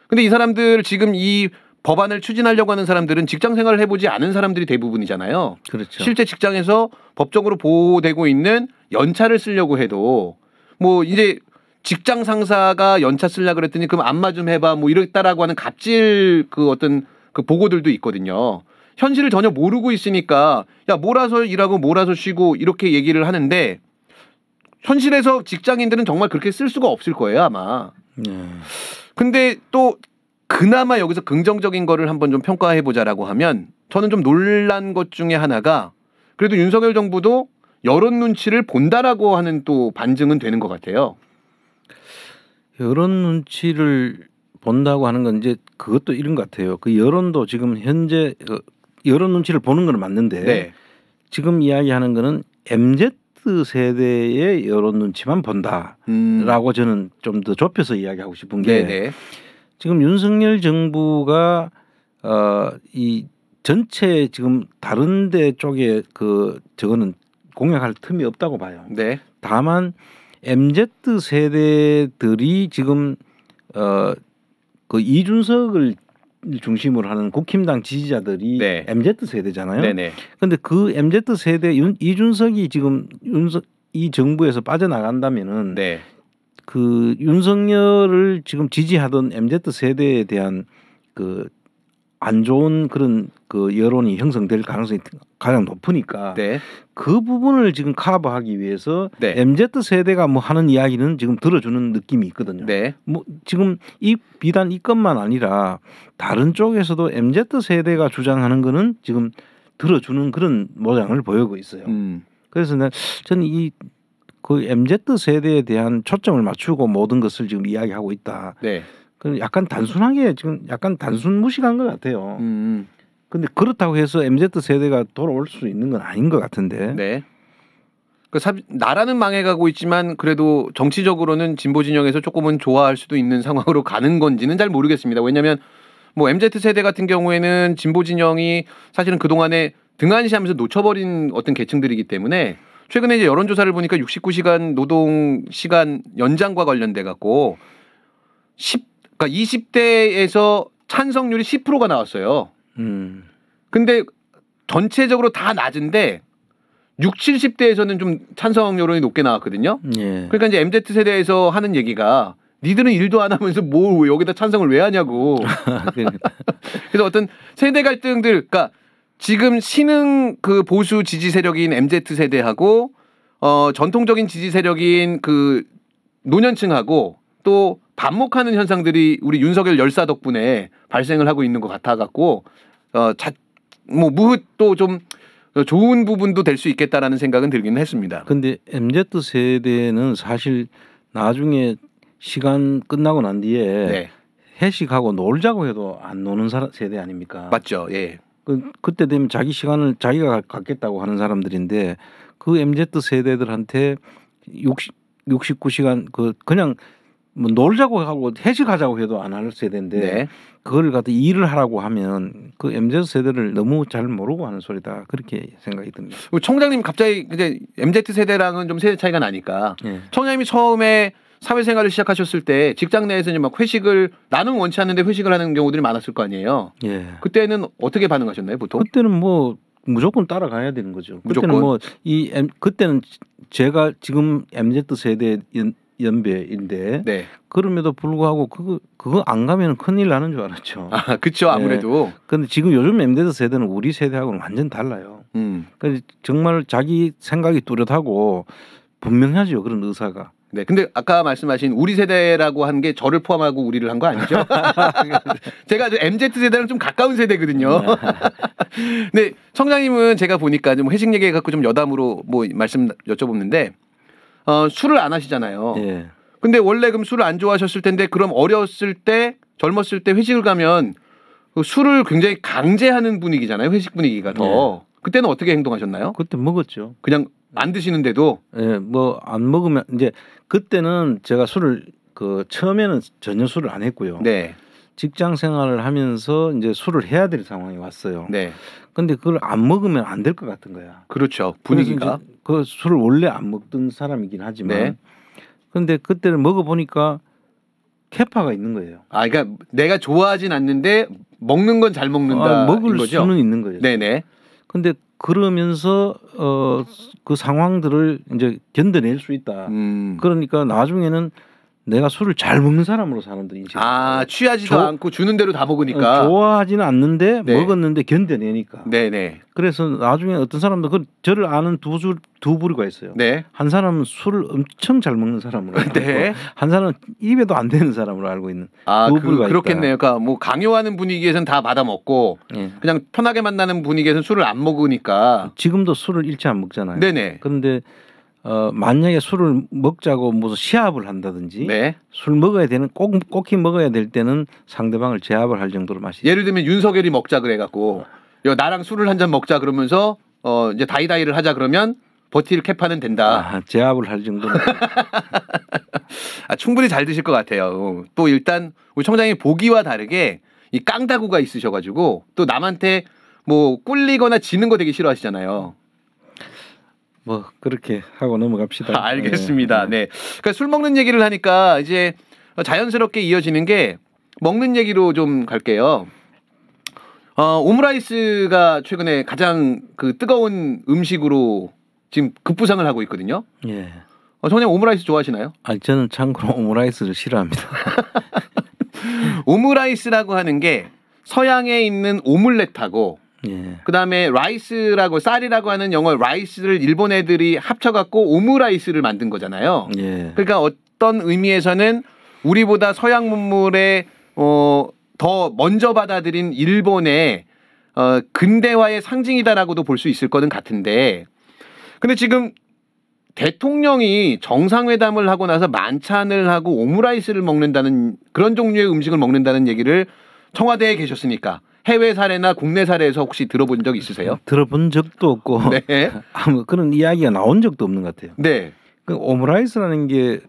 근데 이 사람들 지금 이 법안을 추진하려고 하는 사람들은 직장 생활을 해보지 않은 사람들이 대부분이잖아요. 그렇죠. 실제 직장에서 법적으로 보호되고 있는 연차를 쓰려고 해도 뭐 이제 직장 상사가 연차 쓰려고 그랬더니 그럼 안마 좀 해봐 뭐 이랬다라고 하는 갑질 그 어떤 그 보고들도 있거든요. 현실을 전혀 모르고 있으니까 야 몰아서 일하고 몰아서 쉬고 이렇게 얘기를 하는데 현실에서 직장인들은 정말 그렇게 쓸 수가 없을 거예요 아마. 근데 또 그나마 여기서 긍정적인 거를 한번 좀 평가해 보자라고 하면 저는 좀 놀란 것 중에 하나가 그래도 윤석열 정부도 여론 눈치를 본다라고 하는 또 반증은 되는 것 같아요. 여론 눈치를 본다고 하는 건 이제 그것도 이런 것 같아요. 그 여론도 지금 현재 여론 눈치를 보는 건 맞는데 네. 지금 이야기하는 거는 MZ 세대의 여론 눈치만 본다라고 저는 좀 더 좁혀서 이야기하고 싶은 게 네네. 지금 윤석열 정부가 이 전체 지금 다른데 쪽에 그 저거는 공약할 틈이 없다고 봐요. 네. 다만 MZ 세대들이 지금 그 이준석을 중심으로 하는 국힘당 지지자들이 네. MZ 세대잖아요. 네네. 그런데 그 MZ 세대 이준석이 지금 이 정부에서 빠져나간다면은 네. 그 윤석열을 지금 지지하던 MZ 세대에 대한 그 안 좋은 그런 그 여론이 형성될 가능성이 가장 높으니까 네. 그 부분을 지금 커버하기 위해서 네. MZ 세대가 뭐 하는 이야기는 지금 들어주는 느낌이 있거든요. 네. 뭐 지금 이 비단 이것만 아니라 다른 쪽에서도 MZ 세대가 주장하는 거는 지금 들어주는 그런 모양을 보이고 있어요. 그래서 저는 이 그 MZ 세대에 대한 초점을 맞추고 모든 것을 지금 이야기하고 있다. 네. 그 약간 단순하게 지금 약간 단순 무식한 것 같아요. 근데 그렇다고 해서 MZ 세대가 돌아올 수 있는 건 아닌 것 같은데. 네. 그 나라는 망해가고 있지만 그래도 정치적으로는 진보 진영에서 조금은 좋아할 수도 있는 상황으로 가는 건지는 잘 모르겠습니다. 왜냐하면 뭐 MZ 세대 같은 경우에는 진보 진영이 사실은 그 동안에 등한시하면서 놓쳐버린 어떤 계층들이기 때문에 최근에 이제 여론조사를 보니까 69시간 노동 시간 연장과 관련돼 갖고 그러니까 20대에서 찬성률이 10%가 나왔어요. 근데 전체적으로 다 낮은데 60, 70대에서는 좀 찬성 여론이 높게 나왔거든요. 예. 그러니까 이제 MZ 세대에서 하는 얘기가 니들은 일도 안 하면서 뭐 여기다 찬성을 왜 하냐고. 그래서 어떤 세대 갈등들, 그러니까 지금 신흥 그 보수 지지 세력인 MZ 세대하고 전통적인 지지 세력인 그 노년층하고 또 반목하는 현상들이 우리 윤석열 열사 덕분에 발생을 하고 있는 것 같아 갖고 뭐 무흐 또 좀 좋은 부분도 될 수 있겠다라는 생각은 들기는 했습니다. 근데 MZ 세대는 사실 나중에 시간 끝나고 난 뒤에 네. 회식하고 놀자고 해도 안 노는 세대 아닙니까? 맞죠. 예. 그때 되면 자기 시간을 자기가 갖겠다고 하는 사람들인데 그 MZ 세대들한테 69시간 그냥 뭐 놀자고 하고 회식하자고 해도 안 할 세대인데 네. 그걸 갖다 일을 하라고 하면 그 MZ 세대를 너무 잘 모르고 하는 소리다 그렇게 생각이 듭니다. 총장님 갑자기 이제 MZ 세대랑은 좀 세대 차이가 나니까 예. 총장님이 처음에 사회생활을 시작하셨을 때 직장 내에서 이제 막 회식을 나는 원치 않는데 회식을 하는 경우들이 많았을 거 아니에요. 예. 그때는 어떻게 반응하셨나요, 보통? 그때는 뭐 무조건 따라가야 되는 거죠. 무조건? 그때는 뭐 그때는 제가 지금 MZ 세대 연배인데 네. 그럼에도 불구하고 그거 안 가면 큰일 나는 줄 알았죠. 아, 그렇죠. 아무래도. 그런데 지금 요즘 MZ 세대는 우리 세대하고는 완전 달라요. 그래서 정말 자기 생각이 뚜렷하고 분명하죠. 그런 의사가. 네. 근데 아까 말씀하신 우리 세대라고 한 게 저를 포함하고 우리를 한 거 아니죠? 제가 MZ 세대랑 좀 가까운 세대거든요. 근데 청장님은 제가 보니까 좀 회식 얘기해 갖고 좀 여담으로 뭐 말씀 여쭤보는데 술을 안 하시잖아요. 예. 근데 원래 그럼 술을 안 좋아하셨을 텐데 그럼 어렸을 때 젊었을 때 회식을 가면 술을 굉장히 강제하는 분위기잖아요. 회식 분위기가 더. 예. 그때는 어떻게 행동하셨나요? 그때 먹었죠. 그냥 안 드시는데도? 예, 뭐 안 먹으면 이제 그때는 제가 술을 처음에는 전혀 술을 안 했고요. 네. 직장 생활을 하면서 이제 술을 해야 될 상황이 왔어요. 네. 근데 그걸 안 먹으면 안 될 것 같은 거야. 그렇죠. 분위기가. 그 술을 원래 안 먹던 사람이긴 하지만. 네. 근데 그때를 먹어보니까 캐파가 있는 거예요. 아, 그러니까 내가 좋아하진 않는데 먹는 건 잘 먹는다. 먹을 거죠? 수는 있는 거죠. 네네. 근데 그러면서 그 상황들을 이제 견뎌낼 수 있다. 그러니까 나중에는 내가 술을 잘 먹는 사람으로 사람들이 인식. 취하지도 않고 주는 대로 다 먹으니까. 좋아하지는 않는데 네. 먹었는데 견뎌내니까. 네네. 그래서 나중에 어떤 사람도 저를 아는 두 부류가 있어요. 네. 한 사람은 술을 엄청 잘 먹는 사람으로 알고 네. 있고, 한 사람은 입에도 안 되는 사람으로 알고 있는 두 부류가 그렇겠네요. 있다. 그러니까 뭐 강요하는 분위기에서는 다 받아 먹고 예. 그냥 편하게 만나는 분위기에서는 술을 안 먹으니까. 지금도 술을 일체 안 먹잖아요. 네네. 그런데 만약에 술을 먹자고 무슨 시합을 한다든지 네. 술 먹어야 되는 꼭히 먹어야 될 때는 상대방을 제압을 할 정도로 마시죠. 예를 들면 윤석열이 먹자 그래갖고 나랑 술을 한 잔 먹자 그러면서 이제 다이다이를 하자 그러면 버틸 캐파는 된다. 제압을 할 정도는. 충분히 잘 드실 것 같아요. 또 일단 우리 청장님 보기와 다르게 이 깡다구가 있으셔가지고 또 남한테 뭐 꿀리거나 지는 거 되게 싫어하시잖아요. 뭐 그렇게 하고 넘어갑시다. 알겠습니다. 네. 그러니까 술 먹는 얘기를 하니까 이제 자연스럽게 이어지는 게 먹는 얘기로 좀 갈게요. 오므라이스가 최근에 가장 그 뜨거운 음식으로 지금 급부상을 하고 있거든요. 예. 청장님 오므라이스 좋아하시나요? 저는 참고로 오므라이스를 싫어합니다. 오므라이스라고 하는 게 서양에 있는 오믈렛하고 예. 그다음에 라이스라고 쌀이라고 하는 영어 라이스를 일본 애들이 합쳐갖고 오므라이스를 만든 거잖아요. 예. 그러니까 어떤 의미에서는 우리보다 서양 문물에 더 먼저 받아들인 일본의 근대화의 상징이다라고도 볼 수 있을 거는 같은데, 근데 지금 대통령이 정상회담을 하고 나서 만찬을 하고 오므라이스를 먹는다는 그런 종류의 음식을 먹는다는 얘기를 청와대에 계셨으니까 해외 사례나 국내 사례에서 혹시 들어본 적 있으세요? 들어본 적도 없고 네. 아무 그런 이야기가 나온 적도 없는 것 같아요. 네. 그 오므라이스라는 게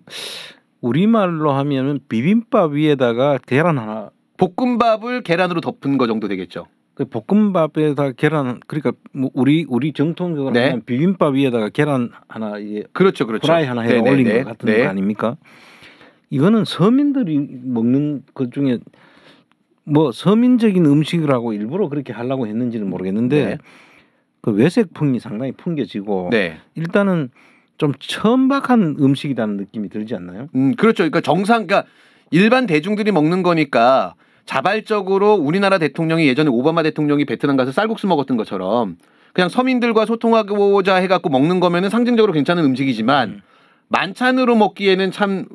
우리말로 하면은 비빔밥 위에다가 계란 하나, 볶음밥을 계란으로 덮은 거 정도 되겠죠. 그 볶음밥에다가 계란, 그러니까 뭐 우리 정통적으로 네. 하면 비빔밥 위에다가 계란 하나 이게 그렇죠. 프라이 하나 해 올린 것 같은 네. 거 아닙니까? 이거는 서민들이 먹는 것 중에 뭐 서민적인 음식이라고 일부러 그렇게 하려고 했는지는 모르겠는데 네. 그 외색풍이 상당히 풍겨지고 네. 일단은 좀 천박한 음식이라는 느낌이 들지 않나요? 그렇죠. 그러니까 그러니까 일반 대중들이 먹는 거니까 자발적으로 우리나라 대통령이 예전에 오바마 대통령이 베트남 가서 쌀국수 먹었던 것처럼 그냥 서민들과 소통하고자 해갖고 먹는 거면은 상징적으로 괜찮은 음식이지만 만찬으로 먹기에는 참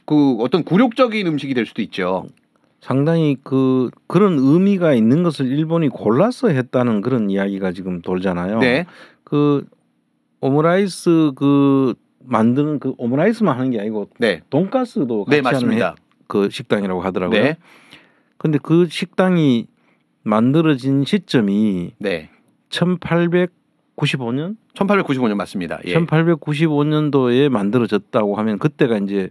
그 어떤 굴욕적인 음식이 될 수도 있죠. 상당히 그런 의미가 있는 것을 일본이 골라서 했다는 그런 이야기가 지금 돌잖아요. 네. 그 오므라이스 만드는 그 오므라이스만 하는 게 아니고 네. 돈가스도 같이 네, 맞습니다. 하는 그 식당이라고 하더라고요. 네. 근데 그 식당이 만들어진 시점이 네. 1895년? 1895년 맞습니다. 예. 1895년도에 만들어졌다고 하면 그때가 이제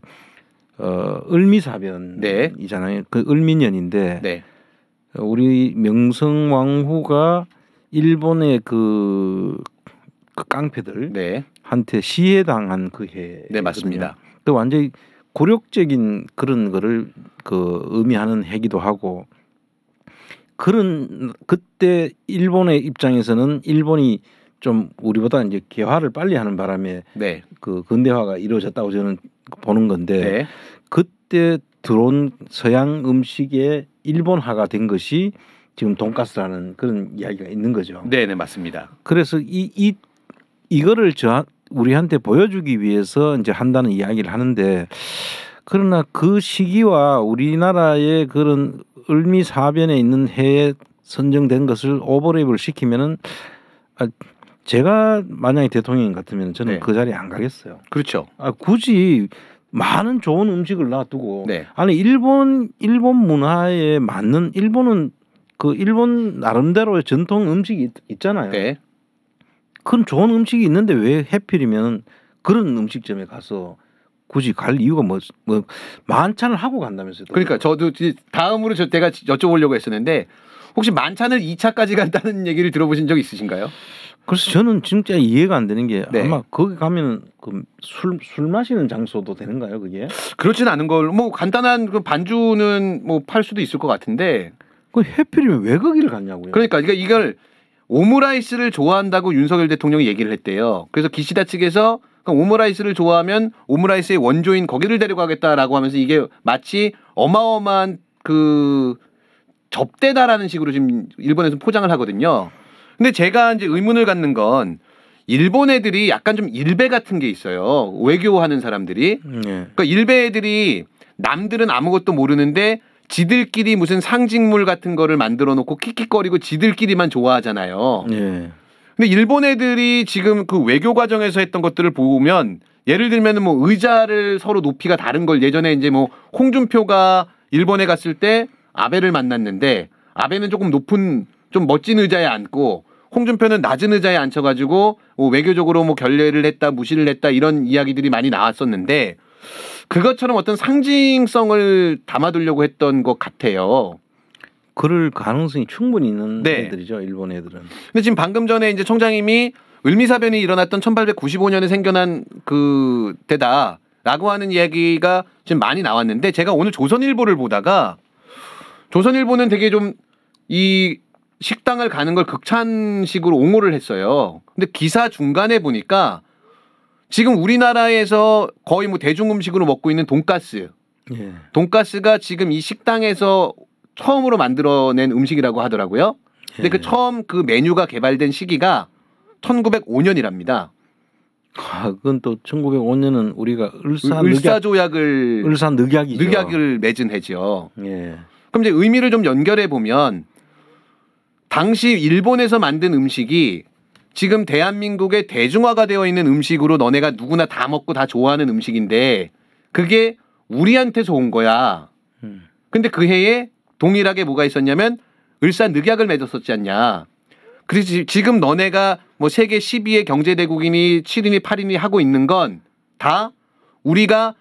을미사변이잖아요. 그 을미년인데 네. 우리 명성왕후가 일본의 그 깡패들 네. 한테 시해당한 그 해. 네, 맞습니다. 그 완전히 굴욕적인 그런 거를 의미하는 해기도 하고, 그때 일본의 입장에서는 일본이 좀 우리보다 이제 개화를 빨리 하는 바람에 네. 그 근대화가 이루어졌다고 저는 보는 건데 네. 그때 들어온 서양 음식의 일본화가 된 것이 지금 돈가스라는 그런 이야기가 있는 거죠. 네, 네, 맞습니다. 그래서 이거를 우리한테 보여주기 위해서 이제 한다는 이야기를 하는데, 그러나 그 시기와 우리나라의 그런 을미사변에 있는 해에 선정된 것을 오버랩을 시키면은 제가 만약에 대통령 같으면 저는 네. 그 자리에 안 가겠어요. 그렇죠. 굳이 많은 좋은 음식을 놔두고 네. 아니 일본 문화에 맞는, 일본은 그 일본 나름대로의 전통 음식이 있잖아요. 네. 그런 좋은 음식이 있는데 왜 해필이면 그런 음식점에 가서 굳이 갈 이유가 뭐 만찬을 하고 간다면서요. 그러니까 저도 다음으로 제가 여쭤보려고 했었는데 혹시 만찬을 2차까지 간다는 얘기를 들어보신 적 있으신가요? 그래서 저는 진짜 이해가 안 되는 게 네. 아마 거기 가면 그 술 마시는 장소도 되는가요, 그게? 그렇진 않은 걸 뭐 간단한 그 반주는 뭐 팔 수도 있을 것 같은데. 그 해필이면 왜 거기를 갔냐고요. 그러니까 이걸 오므라이스를 좋아한다고 윤석열 대통령이 얘기를 했대요. 그래서 기시다 측에서 오므라이스를 좋아하면 오므라이스의 원조인 거기를 데려가겠다라고 하면서 이게 마치 어마어마한 그 접대다라는 식으로 지금 일본에서 포장을 하거든요. 근데 제가 이제 의문을 갖는 건 일본 애들이 약간 좀 일배 같은 게 있어요. 외교하는 사람들이. 네. 그러니까 일베 애들이 남들은 아무것도 모르는데 지들끼리 무슨 상징물 같은 거를 만들어 놓고 킥킥거리고 지들끼리만 좋아하잖아요. 네. 근데 일본 애들이 지금 그 외교 과정에서 했던 것들을 보면 예를 들면 뭐 의자를 서로 높이가 다른 걸 예전에 이제 뭐 홍준표가 일본에 갔을 때 아베를 만났는데 아베는 조금 높은 좀 멋진 의자에 앉고 홍준표는 낮은 의자에 앉혀가지고 뭐 외교적으로 뭐 결례를 했다 무시를 했다 이런 이야기들이 많이 나왔었는데 그것처럼 어떤 상징성을 담아두려고 했던 것 같아요. 그럴 가능성이 충분히 있는 네. 애들이죠, 일본 애들은. 근데 지금 방금 전에 이제 청장님이 을미사변이 일어났던 1895년에 생겨난 그 때다라고 하는 이야기가 지금 많이 나왔는데 제가 오늘 조선일보를 보다가 조선일보는 되게 좀 이 식당을 가는 걸 극찬식으로 옹호를 했어요. 근데 기사 중간에 보니까 지금 우리나라에서 거의 뭐 대중음식으로 먹고 있는 돈가스. 예. 돈가스가 지금 이 식당에서 처음으로 만들어낸 음식이라고 하더라고요. 근데 그 처음 그 메뉴가 개발된 시기가 1905년이랍니다. 아, 그건 또 1905년은 우리가 을사조약을 을사늑약이죠. 늑약을 맺은 해죠. 예. 그럼 이제 의미를 좀 연결해 보면 당시 일본에서 만든 음식이 지금 대한민국의 대중화가 되어 있는 음식으로 너네가 누구나 다 먹고 다 좋아하는 음식인데 그게 우리한테서 온 거야. 근데 그 해에 동일하게 뭐가 있었냐면 을사늑약을 맺었었지 않냐. 그래서 지금 너네가 뭐 세계 12의 경제대국이니 7이니 8이니 하고 있는 건 다 우리가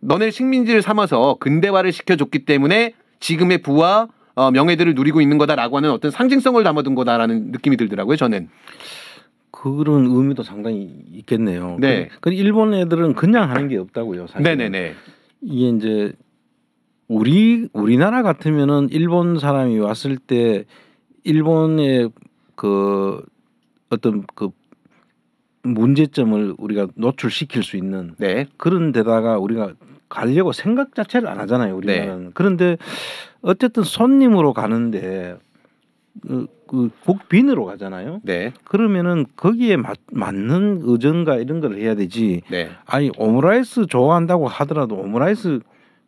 너네 식민지를 삼아서 근대화를 시켜줬기 때문에 지금의 부와 명예들을 누리고 있는 거다라고 하는 어떤 상징성을 담아둔 거다라는 느낌이 들더라고요. 저는. 그런 의미도 상당히 있겠네요. 네. 그 일본 애들은 그냥 하는 게 없다고요. 사실. 네네네. 이게 이제 우리나라 같으면은 일본 사람이 왔을 때 일본의 그 어떤 그 문제점을 우리가 노출시킬 수 있는 네. 그런 데다가 우리가 가려고 생각 자체를 안 하잖아요. 우리나라는. 그런데 어쨌든 손님으로 가는데 그 국빈으로 가잖아요. 네. 그러면은 거기에 맞는 의전과 이런 걸 해야 되지. 네. 아니 오므라이스 좋아한다고 하더라도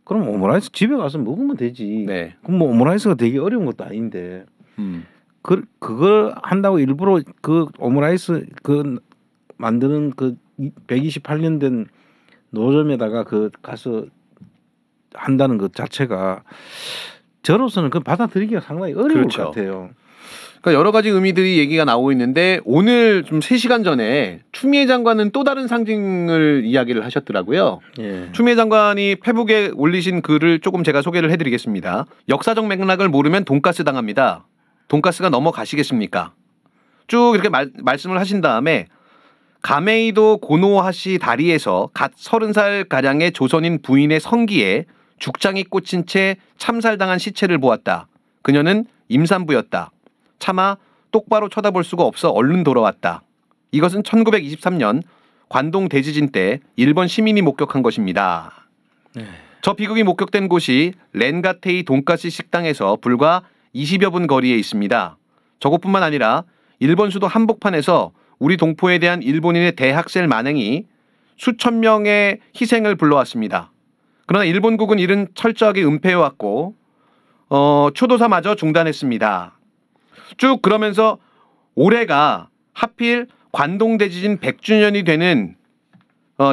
그럼 오므라이스 집에 가서 먹으면 되지. 네. 그럼 뭐 오므라이스가 되게 어려운 것도 아닌데. 그걸 한다고 일부러 그 오므라이스 그 만드는 그 128년 된 노점에다가 그 가서 한다는 것 자체가 저로서는 그 받아들이기가 상당히 어려울 그렇죠. 것 같아요. 그러니까 여러 가지 의미들이 얘기가 나오고 있는데 오늘 좀 3시간 전에 추미애 장관은 또 다른 상징을 이야기를 하셨더라고요. 예. 추미애 장관이 페북에 올리신 글을 조금 제가 소개를 해드리겠습니다. 역사적 맥락을 모르면 돈가스 당합니다. 돈가스가 넘어가시겠습니까? 쭉 이렇게 말씀을 하신 다음에 가메이도 고노하시 다리에서 갓 30살 가량의 조선인 부인의 성기에 죽장이 꽂힌 채 참살당한 시체를 보았다. 그녀는 임산부였다. 차마 똑바로 쳐다볼 수가 없어 얼른 돌아왔다. 이것은 1923년 관동 대지진 때 일본 시민이 목격한 것입니다. 저 비극이 목격된 곳이 렌가테이 돈가스 식당에서 불과 20여 분 거리에 있습니다. 저것뿐만 아니라 일본 수도 한복판에서 우리 동포에 대한 일본인의 대학살 만행이 수천 명의 희생을 불러왔습니다. 그러나 일본국은 이를 철저하게 은폐해왔고 추도사마저 중단했습니다. 쭉 그러면서 올해가 하필 관동대지진 100주년이 되는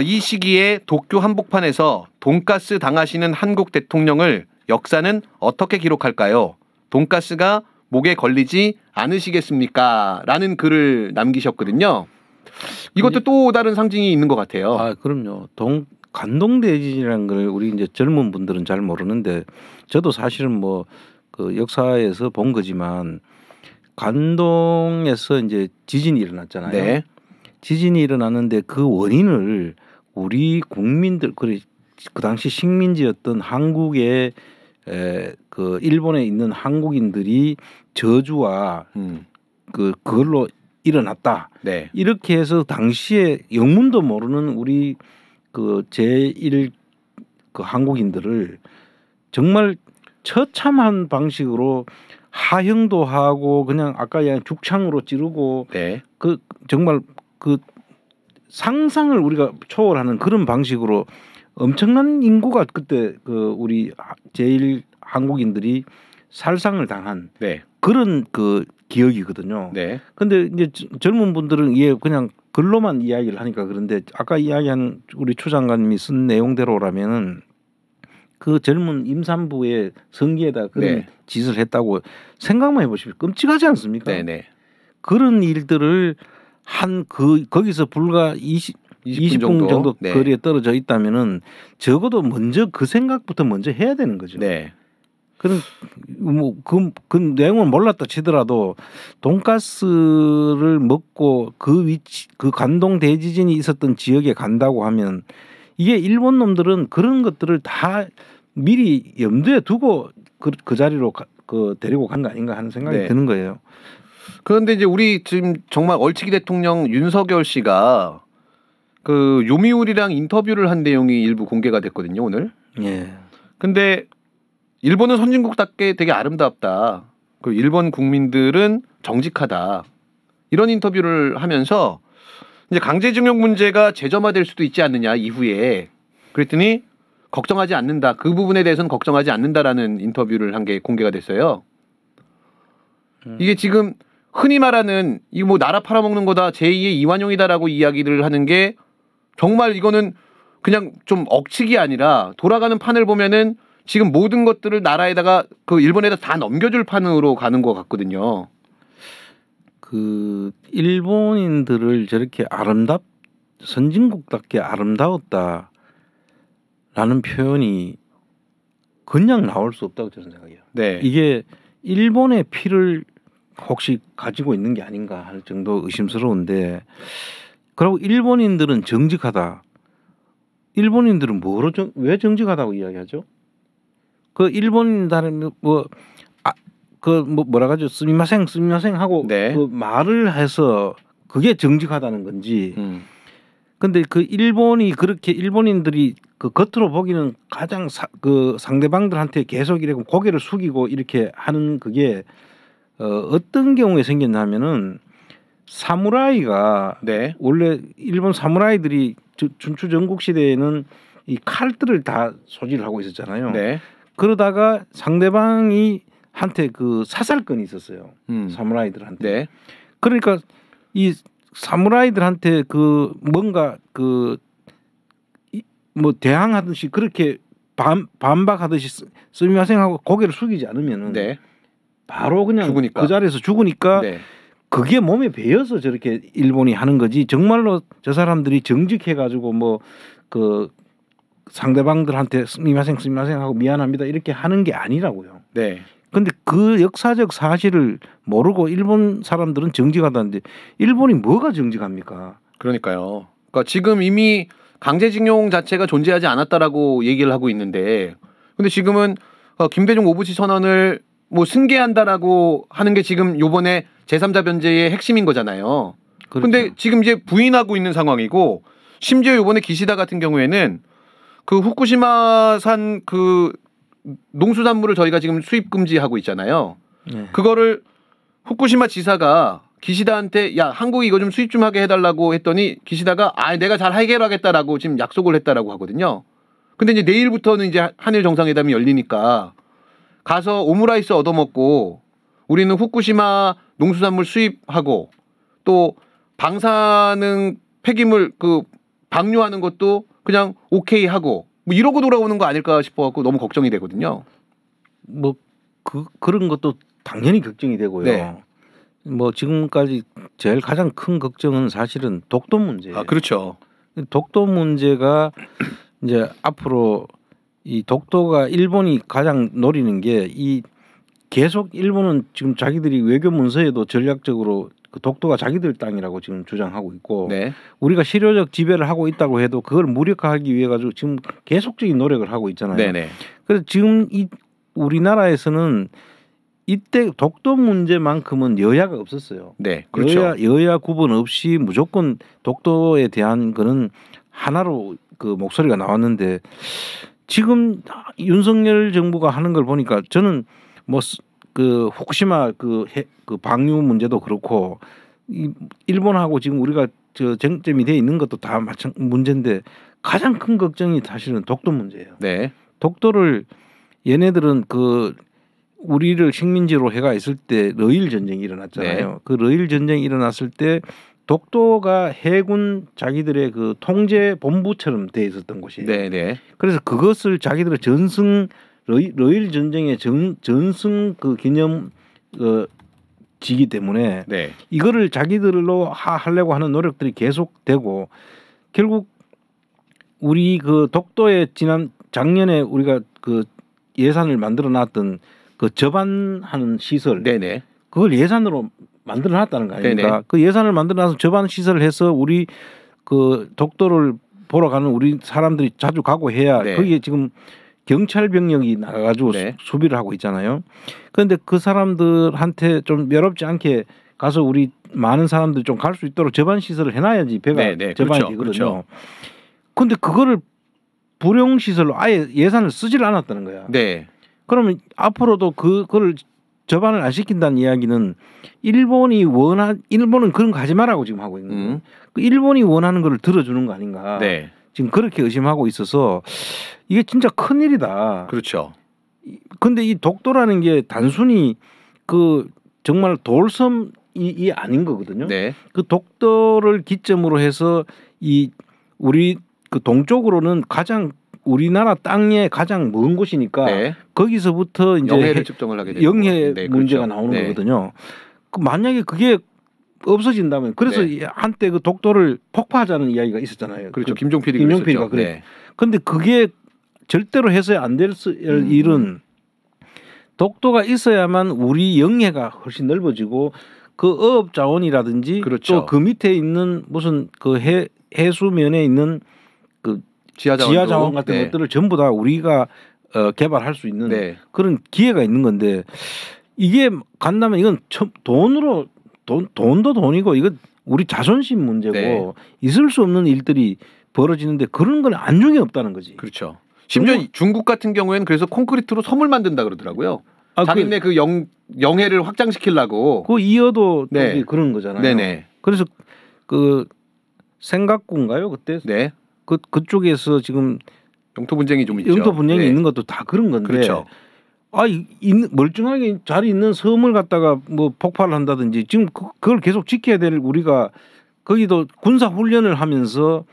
이 시기에 도쿄 한복판에서 돈가스 당하시는 한국 대통령을 역사는 어떻게 기록할까요? 돈가스가 목에 걸리지 않으시겠습니까? 라는 글을 남기셨거든요. 이것도 또 다른 상징이 있는 것 같아요. 아, 그럼요. 관동대지진이라는 걸 우리 이제 젊은 분들은 잘 모르는데 저도 사실은 뭐 그 역사에서 본 거지만 관동에서 이제 지진이 일어났잖아요. 네. 지진이 일어났는데 그 원인을 우리 국민들 그 당시 식민지였던 한국의 그 일본에 있는 한국인들이 저주와 그걸로 일어났다. 네. 이렇게 해서 당시에 영문도 모르는 우리 그 제1 그 한국인들을 정말 처참한 방식으로 하형도 하고 그냥 아까 그냥 죽창으로 찌르고 네. 그 정말 그 상상을 우리가 초월하는 그런 방식으로 엄청난 인구가 그때 그 우리 제1 한국인들이 살상을 당한 네. 그런 그 기억이거든요. 네. 근데 이제 젊은 분들은 이게 그냥 글로만 이야기를 하니까 그런데 아까 이야기한 우리 추 장관님이 쓴 내용대로라면은 그 젊은 임산부의 성기에다 그런 네. 짓을 했다고 생각만 해보시면 끔찍하지 않습니까? 네네. 그런 일들을 거기서 불과 20분 정도 네. 거리에 떨어져 있다면은 적어도 먼저 그 생각부터 먼저 해야 되는 거죠. 네. 그런 그 내용을 몰랐다 치더라도 돈가스를 먹고 그 위치 그 관동 대지진이 있었던 지역에 간다고 하면 이게 일본 놈들은 그런 것들을 다 미리 염두에 두고 그 자리로 데리고 간 거 아닌가 하는 생각이 네. 드는 거예요. 그런데 이제 우리 지금 정말 얼치기 대통령 윤석열 씨가 그 요미우리랑 인터뷰를 한 내용이 일부 공개가 됐거든요, 오늘. 예. 근데 일본은 선진국답게 되게 아름답다. 그리고 일본 국민들은 정직하다. 이런 인터뷰를 하면서 이제 강제징용 문제가 재점화될 수도 있지 않느냐 이후에 그랬더니 걱정하지 않는다. 그 부분에 대해서는 걱정하지 않는다라는 인터뷰를 한 게 공개가 됐어요. 이게 지금 흔히 말하는 이 뭐 나라 팔아먹는 거다 제2의 이완용이다라고 이야기를 하는 게 정말 이거는 그냥 좀 억측이 아니라 돌아가는 판을 보면은 지금 모든 것들을 나라에다가 그 일본에다 다 넘겨줄 판으로 가는 것 같거든요. 그 일본인들을 저렇게 선진국답게 아름다웠다라는 표현이 그냥 나올 수 없다고 저는 생각해요. 네. 이게 일본의 피를 혹시 가지고 있는 게 아닌가 할 정도 의심스러운데, 그리고 일본인들은 정직하다. 일본인들은 왜 정직하다고 이야기하죠? 그 일본인들은 뭐라 하죠? 스미마생 하고 네. 그 말을 해서 그게 정직하다는 건지. 근데 그 일본인들이 그 겉으로 보기는 가장 그 상대방들한테 계속 이렇게 고개를 숙이고 이렇게 하는 그게 어떤 경우에 생겼냐면은 사무라이가 네. 원래 일본 사무라이들이 춘추 전국 시대에는 이 칼들을 다 소지를 하고 있었잖아요. 네. 그러다가 상대방이 한테 그 사살권이 있었어요. 사무라이들한테. 네. 그러니까 이 사무라이들한테 그 뭔가 그 뭐 대항하듯이 그렇게 반박하듯이 스미마생하고 고개를 숙이지 않으면은 네. 바로 그냥 죽으니까. 그 자리에서 죽으니까 네. 그게 몸에 배어서 저렇게 일본이 하는 거지. 정말로 저 사람들이 정직해가지고 뭐 그 상대방들한테 스미마생 하고 미안합니다 이렇게 하는 게 아니라고요. 네. 근데 그 역사적 사실을 모르고 일본 사람들은 정직하다는데 일본이 뭐가 정직합니까? 그러니까요. 그러니까 지금 이미 강제징용 자체가 존재하지 않았다라고 얘기를 하고 있는데, 근데 지금은 김대중 오부치 선언을 뭐 승계한다라고 하는 게 지금 요번에 제3자 변제의 핵심인 거잖아요. 그렇죠. 근데 지금 이제 부인하고 있는 상황이고, 심지어 요번에 기시다 같은 경우에는 그 후쿠시마산 그 농수산물을 저희가 지금 수입 금지하고 있잖아요. 네. 그거를 후쿠시마 지사가 기시다한테 야 한국이 이거 좀 수입 좀 하게 해달라고 했더니 기시다가 내가 잘 해결하겠다라고 지금 약속을 했다라고 하거든요. 근데 이제 내일부터는 이제 한일 정상회담이 열리니까 가서 오므라이스 얻어먹고 우리는 후쿠시마 농수산물 수입하고 또 방사능 폐기물 그 방류하는 것도 그냥 오케이 하고 뭐 이러고 돌아오는 거 아닐까 싶어갖고 너무 걱정이 되거든요. 뭐 그런 것도 당연히 걱정이 되고요. 네. 뭐 지금까지 제일 가장 큰 걱정은 사실은 독도 문제예요. 아 그렇죠. 독도 문제가 이제 앞으로 이 독도가 일본이 가장 노리는 게 이 계속 일본은 지금 자기들이 외교 문서에도 전략적으로 그 독도가 자기들 땅이라고 지금 주장하고 있고, 네. 우리가 실효적 지배를 하고 있다고 해도 그걸 무력화하기 위해 가지고 지금 계속적인 노력을 하고 있잖아요. 네네. 그래서 지금 이 우리나라에서는 이때 독도 문제만큼은 여야가 없었어요. 네, 그렇죠. 여야 구분 없이 무조건 독도에 대한 거는 하나로 그 목소리가 나왔는데, 지금 윤석열 정부가 하는 걸 보니까 저는 뭐 그 후쿠시마 그 방류 문제도 그렇고 이 일본하고 지금 우리가 저 쟁점이 돼 있는 것도 다 마찬 문제인데 가장 큰 걱정이 사실은 독도 문제예요. 네. 독도를 얘네들은 그 우리를 식민지로 해가 있을 때 러일 전쟁이 일어났잖아요. 네. 그 러일 전쟁이 일어났을 때 독도가 해군 자기들의 그 통제 본부처럼 돼 있었던 곳이에요. 네네. 그래서 그것을 자기들의 전승 러일 전쟁의 전승 그 기념 지기 때문에 네. 이거를 자기들로 하려고 하는 노력들이 계속되고, 결국 우리 그 독도에 작년에 우리가 그 예산을 만들어 놨던 그 접안하는 시설, 네네. 그걸 예산으로 만들어 놨다는 거 아닙니까? 네네. 그 예산을 만들어 놔서 접안 시설을 해서 우리 그 독도를 보러 가는 우리 사람들이 자주 가고 해야 네. 거기에 지금 경찰 병력이 나가가지고 네. 수비를 하고 있잖아요. 그런데 그 사람들한테 좀 외롭지 않게 가서 우리 많은 사람들이 좀 갈 수 있도록 접안 시설을 해놔야지 배가 네네. 접안이 그렇죠. 되거든요. 그런데 그거를 불용 시설로 아예 예산을 쓰질 않았다는 거야. 네. 그러면 앞으로도 그걸 저반을 안 시킨다는 이야기는 일본은 그런 거 하지 말라고 지금 하고 있는 거예요. 그 일본이 원하는 걸 들어주는 거 아닌가. 네. 지금 그렇게 의심하고 있어서 이게 진짜 큰일이다. 그렇죠. 근데 이 독도라는 게 단순히 그 정말 돌섬이 아닌 거거든요. 네. 그 독도를 기점으로 해서 이 우리 그 동쪽으로는 가장 우리나라 땅에 가장 먼 곳이니까 네. 거기서부터 이제 영해를 측정을 하게 되는 영해 네, 문제가 그렇죠. 나오는 네. 거거든요. 그 만약에 그게 없어진다면 그래서 네. 한때 그 독도를 폭파하자는 이야기가 있었잖아요. 그렇죠. 그 김종 PD가 김종 그랬었죠. PD가 그래. 네. 근데 그게 절대로 해서야 안 될 일은 독도가 있어야만 우리 영해가 훨씬 넓어지고 그 어업 자원이라든지 그렇죠. 또 그 밑에 있는 무슨 그 해수면에 있는 그 지하 자원 같은 네. 것들을 전부 다 우리가 개발할 수 있는 네. 그런 기회가 있는 건데 이게 간다면 이건 돈도 돈이고 이건 우리 자존심 문제고 네. 있을 수 없는 일들이 벌어지는데 그런 건 안중에 없다는 거지. 그렇죠. 심지어 중국 같은 경우에는 그래서 콘크리트로 섬을 만든다 그러더라고요. 자기네 그 영해를 확장시키려고. 그 이어도 네. 그런 거잖아요. 네네. 그래서 그 생각군가요 그때 네. 그쪽에서 지금 영토 분쟁이 좀 있죠. 영토 분쟁이 네. 있는 것도 다 그런 건데. 그렇죠. 멀쩡하게 잘 있는 섬을 갖다가 뭐 폭발을 한다든지 지금 그걸 계속 지켜야 될 우리가 거기도 군사 훈련을 하면서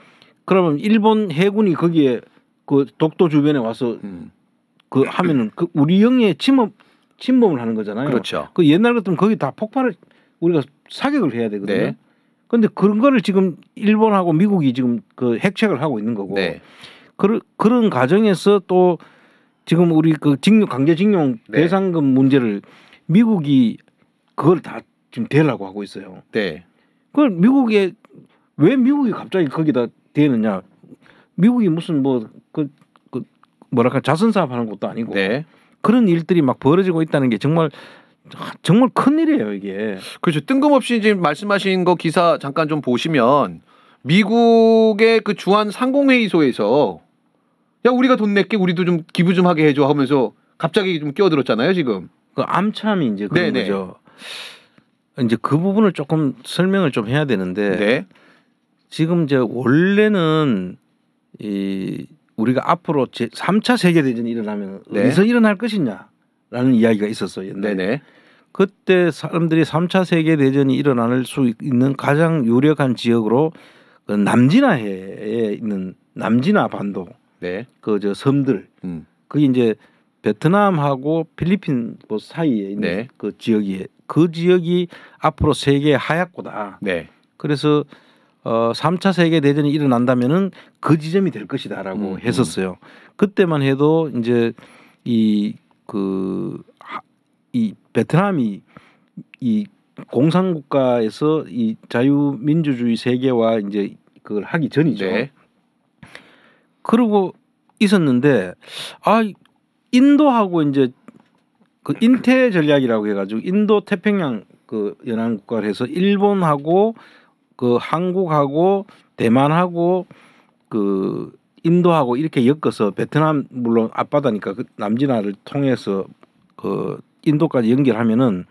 그러면 일본 해군이 거기에 그 독도 주변에 와서 그 하면은 그 우리 영해에 침범을 하는 거잖아요. 그렇죠. 그 옛날 같으면 거기 다 폭발을 우리가 사격을 해야 되거든요. 네. 그런데 그런 거를 지금 일본하고 미국이 지금 그 핵책을 하고 있는 거고. 네. 그런 과정에서 또 지금 우리 그 강제징용 네. 배상금 문제를 미국이 그걸 다 지금 대려고 하고 있어요. 네. 그걸 왜 미국이 갑자기 거기다 대느냐? 미국이 무슨 뭐랄까 자선 사업하는 것도 아니고 네. 그런 일들이 막 벌어지고 있다는 게 정말 큰 일이에요 이게. 그렇죠. 뜬금없이 지금 말씀하신 거 기사 잠깐 좀 보시면 미국의 그 주한 상공회의소에서 야 우리가 돈 낼게 우리도 좀 기부 좀 하게 해줘 하면서 갑자기 좀 끼어들었잖아요 지금. 그 암참이 이제 그런 네네. 거죠. 이제 그 부분을 조금 설명을 좀 해야 되는데 네. 지금 이제 원래는 우리가 앞으로 제 3차 세계 대전이 일어나면 네. 어디서 일어날 것이냐라는 이야기가 있었어요. 옛날에. 네네. 그때 사람들이 3차 세계 대전이 일어날 수 있는 가장 유력한 지역으로 그 남진해에 있는 남진아 반도 네. 그 저 섬들 그게 이제 베트남하고 필리핀 사이에 있는 네. 그 지역이 앞으로 세계의 하얗고다. 네. 그래서 3차 세계 대전이 일어난다면은 그 지점이 될 것이다라고 했었어요. 그때만 해도 이제 이 베트남이 이 공산국가에서 이 자유민주주의 세계와 이제 그걸 하기 전이죠. 네. 그러고 있었는데 인도하고 이제 그 인태 전략이라고 해가지고 인도 태평양 그 연안 국가를 해서 일본하고 그 한국하고 대만하고 그 인도하고 이렇게 엮어서 베트남 물론 앞바다니까 그 남진아를 통해서 그 인도까지 연결하면은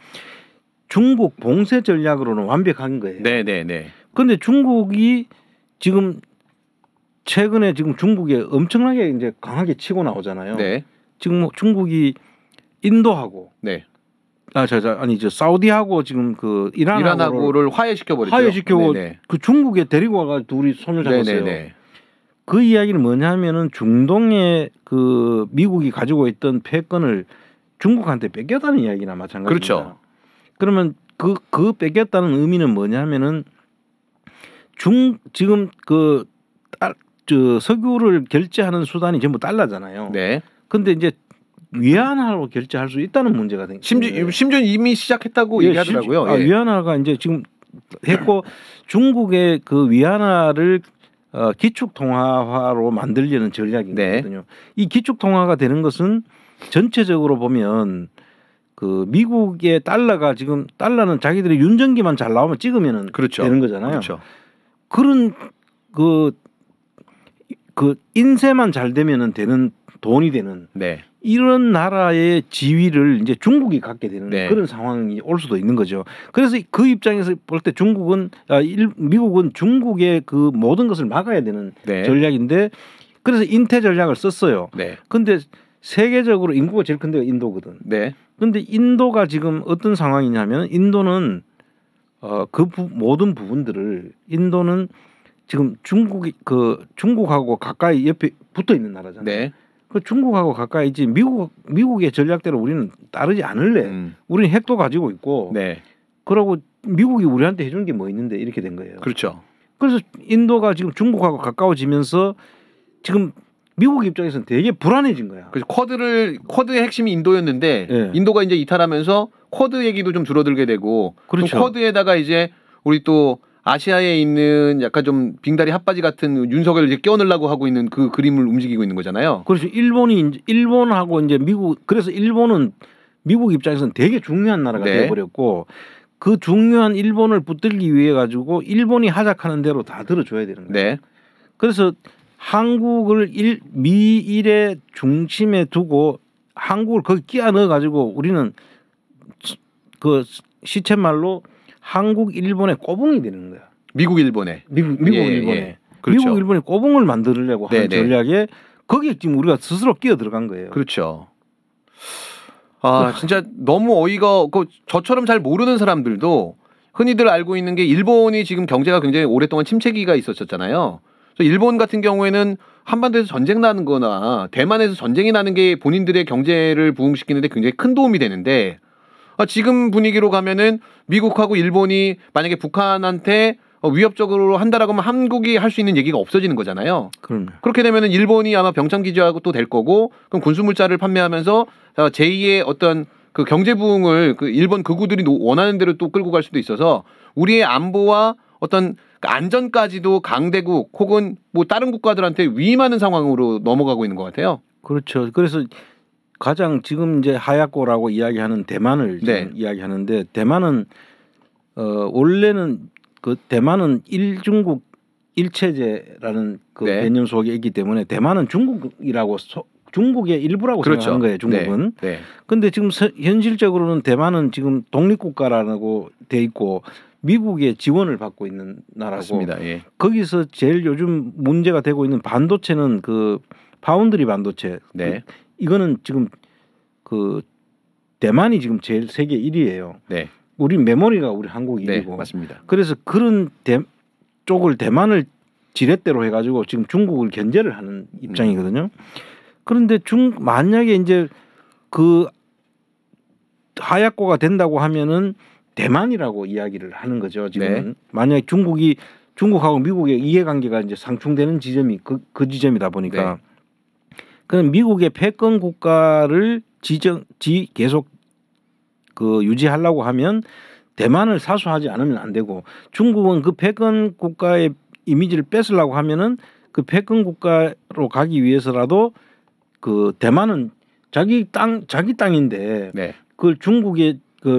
중국 봉쇄 전략으로는 완벽한 거예요. 네네네. 그런데 중국이 지금 최근에 지금 중국에 엄청나게 이제 강하게 치고 나오잖아요. 네. 지금 중국이 인도하고 네. 사우디하고 지금 그 이란하고를 화해시켜 버렸죠. 화해시키고 그 중국에 데리고 와가 둘이 손을 잡았어요. 네네네. 그 이야기는 뭐냐면은 중동에 그 미국이 가지고 있던 패권을 중국한테 뺏겼다는 이야기나 마찬가지입니다. 그렇죠. 그러면 그 뺏겼다는 의미는 뭐냐면은 지금 석유를 결제하는 수단이 전부 달러잖아요. 네. 근데 이제 위안화로 결제할 수 있다는 문제가 된 거예요. 심지어 이미 시작했다고 얘기하더라고요. 위안화가 이제 지금 했고 중국의 그 위안화를 기축 통화화로 만들려는 전략이거든요. 네. 이 기축 통화가 되는 것은 전체적으로 보면 그 미국의 달러가 지금 달러는 자기들이 윤전기만 잘 나오면 찍으면은 그렇죠. 되는 거잖아요. 그렇죠. 그런 그 인쇄만 잘 되면은 되는 돈이 되는 네. 이런 나라의 지위를 이제 중국이 갖게 되는 네. 그런 상황이 올 수도 있는 거죠. 그래서 그 입장에서 볼 때 미국은 중국의 그 모든 것을 막아야 되는 네. 전략인데 그래서 인태 전략을 썼어요. 네. 근데 세계적으로 인구가 제일 큰 데가 인도거든. 네. 근데 인도가 지금 어떤 상황이냐면 인도는 모든 부분들을 인도는 지금 중국하고 가까이 옆에 붙어 있는 나라잖아요. 네. 그 중국하고 가까이 있지 미국의 전략대로 우리는 따르지 않을래. 우리는 핵도 가지고 있고. 네. 그러고 미국이 우리한테 해준 게 뭐 있는데 이렇게 된 거예요. 그렇죠. 그래서 인도가 지금 중국하고 가까워지면서 지금 미국 입장에서는 되게 불안해진 거야. 그래서 쿼드의 핵심이 인도였는데 네. 인도가 이제 이탈하면서 쿼드 얘기도 좀 줄어들게 되고 그렇죠. 쿼드에다가 이제 우리 또 아시아에 있는 약간 좀 빙다리 핫바지 같은 윤석열을 이제 끼워넣으려고 하고 있는 그 그림을 움직이고 있는 거잖아요. 그렇죠. 일본하고 이제 미국 그래서 일본은 미국 입장에서는 되게 중요한 나라가 네. 되어버렸고 그 중요한 일본을 붙들기 위해 가지고 일본이 하작하는 대로 다 들어줘야 되는 거예요. 네. 그래서 한국을 미일의 중심에 두고 한국을 거기 끼워 넣어 가지고 우리는 그 시쳇말로 한국 일본의 꼬붕이 되는 거야. 미국 일본에. 미국 예, 일본에. 예. 그렇죠. 미국 일본이 꼬붕을 만들려고 하는 네네. 전략에 거기에 지금 우리가 스스로 끼어 들어간 거예요. 그렇죠. 아 진짜 너무 어이가 저처럼 잘 모르는 사람들도 흔히들 알고 있는 게 일본이 지금 경제가 굉장히 오랫동안 침체기가 있었잖아요. 그래서 일본 같은 경우에는 한반도에서 전쟁 나는 거나 대만에서 전쟁이 나는 게 본인들의 경제를 부흥시키는데 굉장히 큰 도움이 되는데 지금 분위기로 가면은 미국하고 일본이 만약에 북한한테 위협적으로 한다라고 하면 한국이 할 수 있는 얘기가 없어지는 거잖아요. 그럼요. 그렇게 되면은 일본이 아마 병참 기지하고 또 될 거고 그럼 군수물자를 판매하면서 제2의 어떤 그 경제 부흥을 그 일본 극우들이 원하는 대로 또 끌고 갈 수도 있어서 우리의 안보와 어떤 안전까지도 강대국 혹은 뭐 다른 국가들한테 위임하는 상황으로 넘어가고 있는 것 같아요. 그렇죠. 그래서 가장 지금 이제 하야꼬라고 이야기하는 대만을 지금 네. 이야기하는데 대만은 원래는 그 대만은 일중국 일체제라는 그 네. 개념 속에 있기 때문에 대만은 중국의 일부라고 그렇죠. 생각하는 거예요. 중국은. 네. 근데 지금 현실적으로는 대만은 지금 독립국가라고 돼 있고 미국의 지원을 받고 있는 나라고. 맞습니다. 예. 거기서 제일 요즘 문제가 되고 있는 반도체는 그 파운드리 반도체. 네. 이거는 지금 그 대만이 지금 제일 세계 1위예요. 네. 우리 메모리가 우리 한국 네. 1위고. 맞습니다. 그래서 그런 쪽을 대만을 지렛대로 해가지고 지금 중국을 견제를 하는 입장이거든요. 그런데 만약에 이제 그 하야꼬가 된다고 하면은 대만이라고 이야기를 하는 거죠. 지금 네. 만약에 중국하고 미국의 이해관계가 이제 상충되는 지점이 그 지점이다 보니까 네. 그럼 미국의 패권 국가를 계속 그 유지하려고 하면 대만을 사수하지 않으면 안 되고 중국은 그 패권 국가의 이미지를 뺏으려고 하면은 그 패권 국가로 가기 위해서라도 그 대만은 자기 땅인데 네. 그걸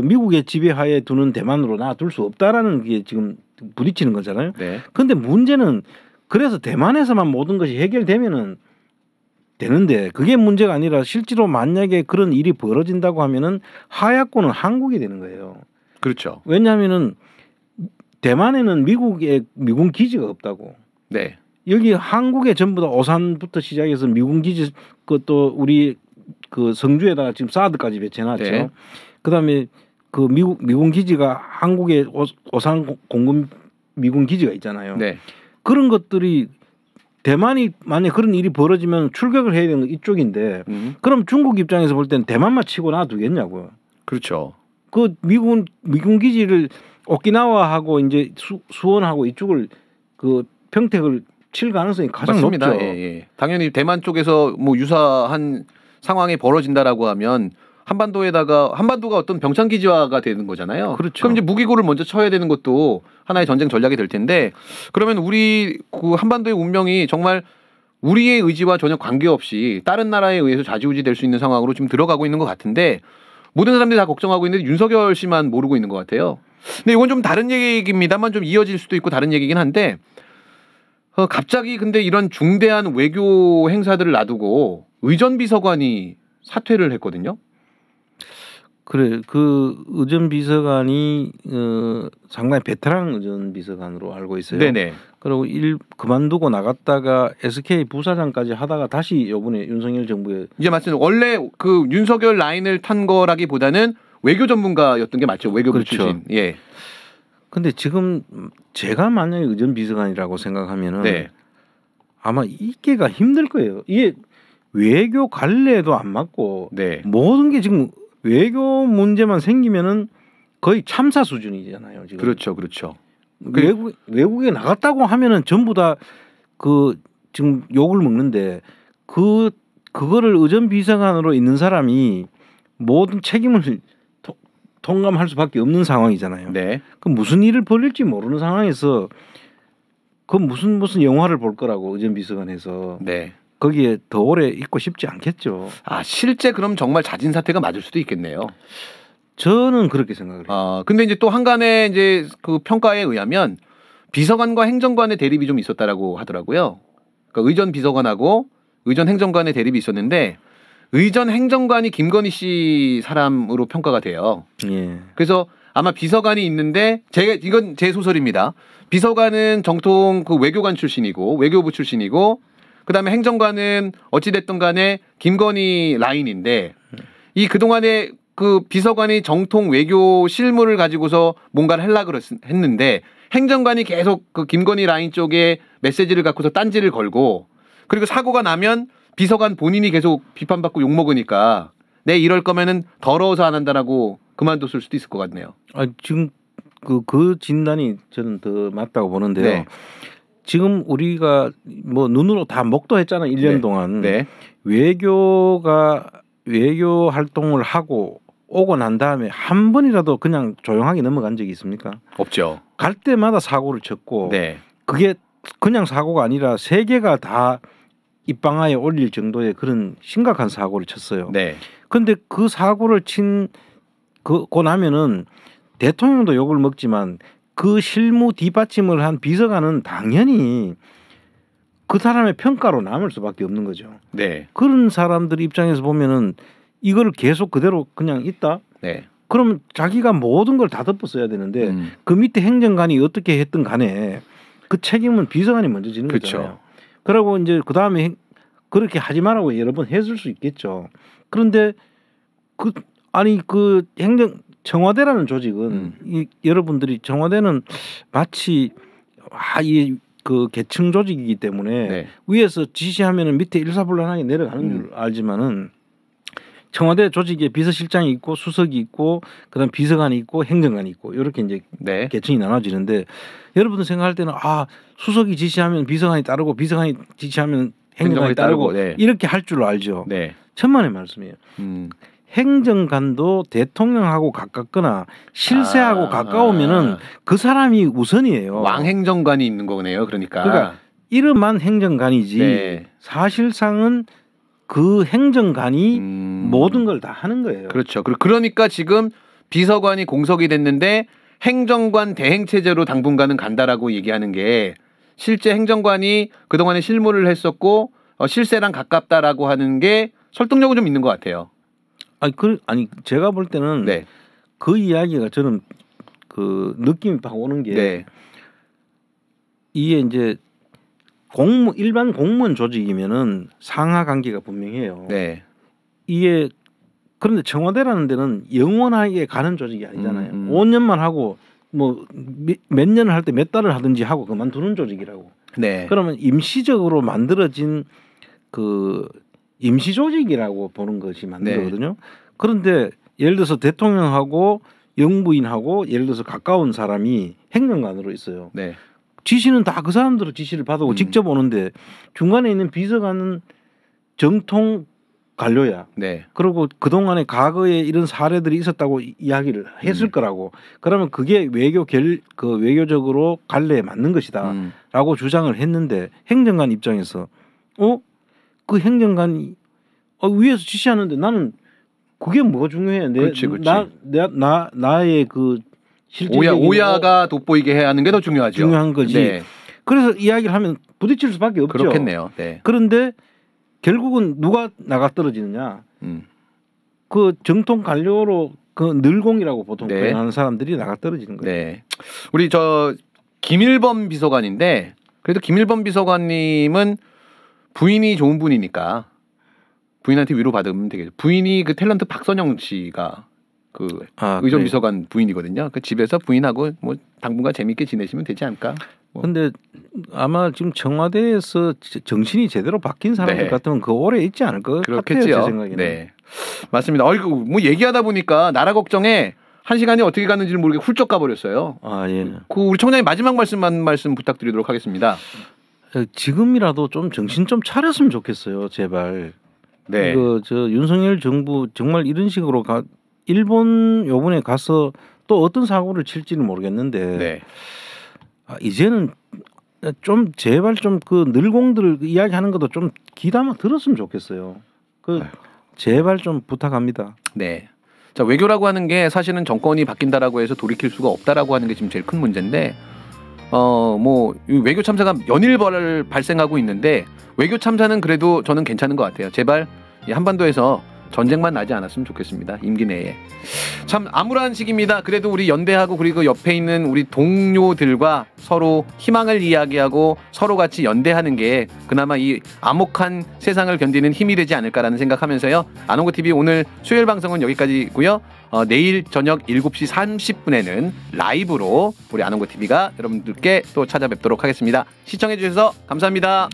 미국의 지배하에 두는 대만으로 놔둘 수 없다라는 게 지금 부딪히는 거잖아요. 네. 그런데 문제는 그래서 대만에서만 모든 것이 해결되면은 되는데 그게 문제가 아니라 실제로 만약에 그런 일이 벌어진다고 하면은 하야꼬는 한국이 되는 거예요. 그렇죠. 왜냐하면은 대만에는 미국의 미군 기지가 없다고. 네. 여기 한국에 전부 다 오산부터 시작해서 미군 기지 그것도 우리 그 성주에다가 지금 사드까지 배치해놨죠. 네. 그다음에 그 미군 기지가 한국에 오산 공군 미군 기지가 있잖아요. 네. 그런 것들이 대만이 만약 그런 일이 벌어지면 출격을 해야 되는 건 이쪽인데 그럼 중국 입장에서 볼 때는 대만만 치고 놔두겠냐고요. 그렇죠. 그 미군 기지를 오키나와하고 이제 수원하고 이쪽을 그 평택을 칠 가능성이 가장 맞습니다. 높죠. 예, 예. 당연히 대만 쪽에서 뭐 유사한 상황이 벌어진다라고 하면 한반도가 어떤 병창 기지화가 되는 거잖아요. 그렇죠. 그럼 이제 무기고를 먼저 쳐야 되는 것도 하나의 전쟁 전략이 될 텐데 그러면 우리 그 한반도의 운명이 정말 우리의 의지와 전혀 관계없이 다른 나라에 의해서 좌지우지 될 수 있는 상황으로 지금 들어가고 있는 것 같은데 모든 사람들이 다 걱정하고 있는데 윤석열 씨만 모르고 있는 것 같아요. 근데 이건 좀 다른 얘기입니다만 좀 이어질 수도 있고 다른 얘기긴 한데 갑자기 근데 이런 중대한 외교 행사들을 놔두고 의전비서관이 사퇴를 했거든요. 그래 그 의전 비서관이 상당히 베테랑 의전 비서관으로 알고 있어요. 네네. 그리고 그만두고 나갔다가 SK 부사장까지 하다가 다시 이번에 윤석열 정부에 이제 맞습니다. 원래 그 윤석열 라인을 탄 거라기보다는 외교 전문가였던 게 맞죠. 외교부 그렇죠. 출신. 예. 근데 지금 제가 만약에 의전 비서관이라고 생각하면은 네. 아마 이게가 힘들 거예요. 이게 외교 관례도 안 맞고 네. 모든 게 지금 외교 문제만 생기면은 거의 참사 수준이잖아요. 지금. 그렇죠, 그렇죠. 외국에 나갔다고 하면은 전부 다 그 지금 욕을 먹는데 그거를 의전 비서관으로 있는 사람이 모든 책임을 통감할 수밖에 없는 상황이잖아요. 네. 그 무슨 일을 벌일지 모르는 상황에서 그 무슨 영화를 볼 거라고 의전 비서관에서 네. 거기에 더 오래 있고 싶지 않겠죠. 아 실제 그럼 정말 자진 사퇴가 맞을 수도 있겠네요. 저는 그렇게 생각을 해요. 아 근데 이제 또 한간에 이제 그 평가에 의하면 비서관과 행정관의 대립이 좀 있었다라고 하더라고요. 그러니까 의전 비서관하고 의전 행정관의 대립이 있었는데 의전 행정관이 김건희 씨 사람으로 평가가 돼요. 예. 그래서 아마 비서관이 있는데 이건 제 소설입니다. 비서관은 정통 그 외교관 출신이고 외교부 출신이고 그다음에 행정관은 어찌됐든 간에 김건희 라인인데 이 그동안에 그 비서관이 정통 외교 실무를 가지고서 뭔가를 하려고 했는데 행정관이 계속 그 김건희 라인 쪽에 메시지를 갖고서 딴지를 걸고 그리고 사고가 나면 비서관 본인이 계속 비판받고 욕먹으니까 내 이럴 거면은 더러워서 안 한다라고 그만뒀을 수도 있을 것 같네요. 아 지금 그 진단이 저는 더 맞다고 보는데요. 네. 지금 우리가 뭐 눈으로 다 목도했잖아요. 1년 네. 동안. 네. 외교 활동을 하고 오고 난 다음에 한 번이라도 그냥 조용하게 넘어간 적이 있습니까? 없죠. 갈 때마다 사고를 쳤고 네. 그게 그냥 사고가 아니라 세계가 다 입방아에 올릴 정도의 그런 심각한 사고를 쳤어요. 네. 그런데 그 사고를 고 나면은 대통령도 욕을 먹지만 그 실무 뒷받침을 한 비서관은 당연히 그 사람의 평가로 남을 수밖에 없는 거죠. 네. 그런 사람들 입장에서 보면은 이거를 계속 그대로 그냥 있다? 네. 그러면 자기가 모든 걸 다 덮었어야 되는데 그 밑에 행정관이 어떻게 했든 간에 그 책임은 비서관이 먼저 지는 그렇죠. 거잖아요. 그러고 이제 그 다음에 그렇게 하지 말라고 여러 번 했을 수 있겠죠. 그런데 그 청와대라는 조직은 여러분들이 청와대는 마치 그 계층 조직이기 때문에 네. 위에서 지시하면은 밑에 일사불란하게 내려가는 줄 알지만은 청와대 조직에 비서실장이 있고 수석이 있고 그다음 비서관이 있고 행정관이 있고 이렇게 이제 네. 계층이 나눠지는데 여러분들 생각할 때는 수석이 지시하면 비서관이 따르고 비서관이 지시하면 행정관이 따르고 네. 이렇게 할 줄 알죠. 네. 천만의 말씀이에요. 행정관도 대통령하고 가깝거나 실세하고 가까우면은 그 사람이 우선이에요. 왕행정관이 있는 거네요. 그러니까 이름만 행정관이지 네. 사실상은 그 행정관이 모든 걸 다 하는 거예요. 그렇죠. 그러니까 지금 비서관이 공석이 됐는데 행정관 대행 체제로 당분간은 간다라고 얘기하는 게 실제 행정관이 그동안에 실무를 했었고 실세랑 가깝다라고 하는 게 설득력은 좀 있는 것 같아요. 제가 볼 때는 네. 그 이야기가 저는 그 느낌이 팍 오는 게 네. 이게 이제 일반 공무원 조직이면은 상하 관계가 분명해요. 네. 이게 그런데 청와대라는 데는 영원하게 가는 조직이 아니잖아요. 5년만 하고 뭐 몇 년을 할 때 몇 달을 하든지 하고 그만두는 조직이라고. 네. 그러면 임시적으로 만들어진 그 임시 조직이라고 보는 것이 맞는 거거든요. 그런데 예를 들어서 대통령하고 영부인하고 예를 들어서 가까운 사람이 행정관으로 있어요. 네. 지시는 다 그 사람들의 지시를 받고 직접 오는데 중간에 있는 비서관은 정통 관료야. 네. 그리고 그동안에 과거에 이런 사례들이 있었다고 이야기를 했을 거라고. 그러면 그게 외교적으로 관례에 맞는 것이다라고 주장을 했는데 행정관 입장에서 그 행정관이 위에서 지시하는데 나는 그게 뭐가 중요해? 그렇지. 나의 그 오야가 돋보이게 하는 게 더 중요하죠. 중요한 거지. 네. 그래서 이야기를 하면 부딪힐 수밖에 없죠. 그렇겠네요. 네. 그런데 결국은 누가 나가 떨어지느냐? 그 정통 관료로 그 늘공이라고 보통 네. 표현하는 사람들이 나가 떨어지는 거예요. 네. 우리 저 김일범 비서관인데 그래도 김일범 비서관님은 부인이 좋은 분이니까 부인한테 위로 받으면 되겠죠. 부인이 그 탤런트 박선영 씨가 그 의전 비서관 부인이거든요. 그 집에서 부인하고 뭐 당분간 재밌게 지내시면 되지 않을까? 근데 아마 지금 청와대에서 정신이 제대로 바뀐 사람들 네. 같으면 그 오래 있지 않을 것 그렇겠죠. 같아요. 제 생각에는. 네. 맞습니다. 어이구 뭐 얘기하다 보니까 나라 걱정에 한 시간이 어떻게 갔는지를 모르게 훌쩍 가버렸어요. 아 예. 그 우리 청장님 마지막 말씀 부탁드리도록 하겠습니다. 지금이라도 좀 정신 좀 차렸으면 좋겠어요. 제발. 네. 저 윤석열 정부 정말 이런 식으로 일본 요번에 가서 또 어떤 사고를 칠지는 모르겠는데 네. 이제는 좀 제발 좀 그 늘공들 이야기하는 것도 좀 귀담아 들었으면 좋겠어요. 제발 좀 부탁합니다. 네. 자, 외교라고 하는 게 사실은 정권이 바뀐다라고 해서 돌이킬 수가 없다라고 하는 게 지금 제일 큰 문제인데 뭐 외교 참사가 연일 발생하고 있는데 외교 참사는 그래도 저는 괜찮은 것 같아요. 제발 이 한반도에서 전쟁만 나지 않았으면 좋겠습니다. 임기 내에. 참 암울한 시기입니다. 그래도 우리 연대하고 그리고 옆에 있는 우리 동료들과 서로 희망을 이야기하고 서로 같이 연대하는 게 그나마 이 암흑한 세상을 견디는 힘이 되지 않을까라는 생각하면서요. 아농구TV 오늘 수요일 방송은 여기까지고요. 내일 저녁 7시 30분에는 라이브로 우리 아농구TV가 여러분들께 또 찾아뵙도록 하겠습니다. 시청해 주셔서 감사합니다.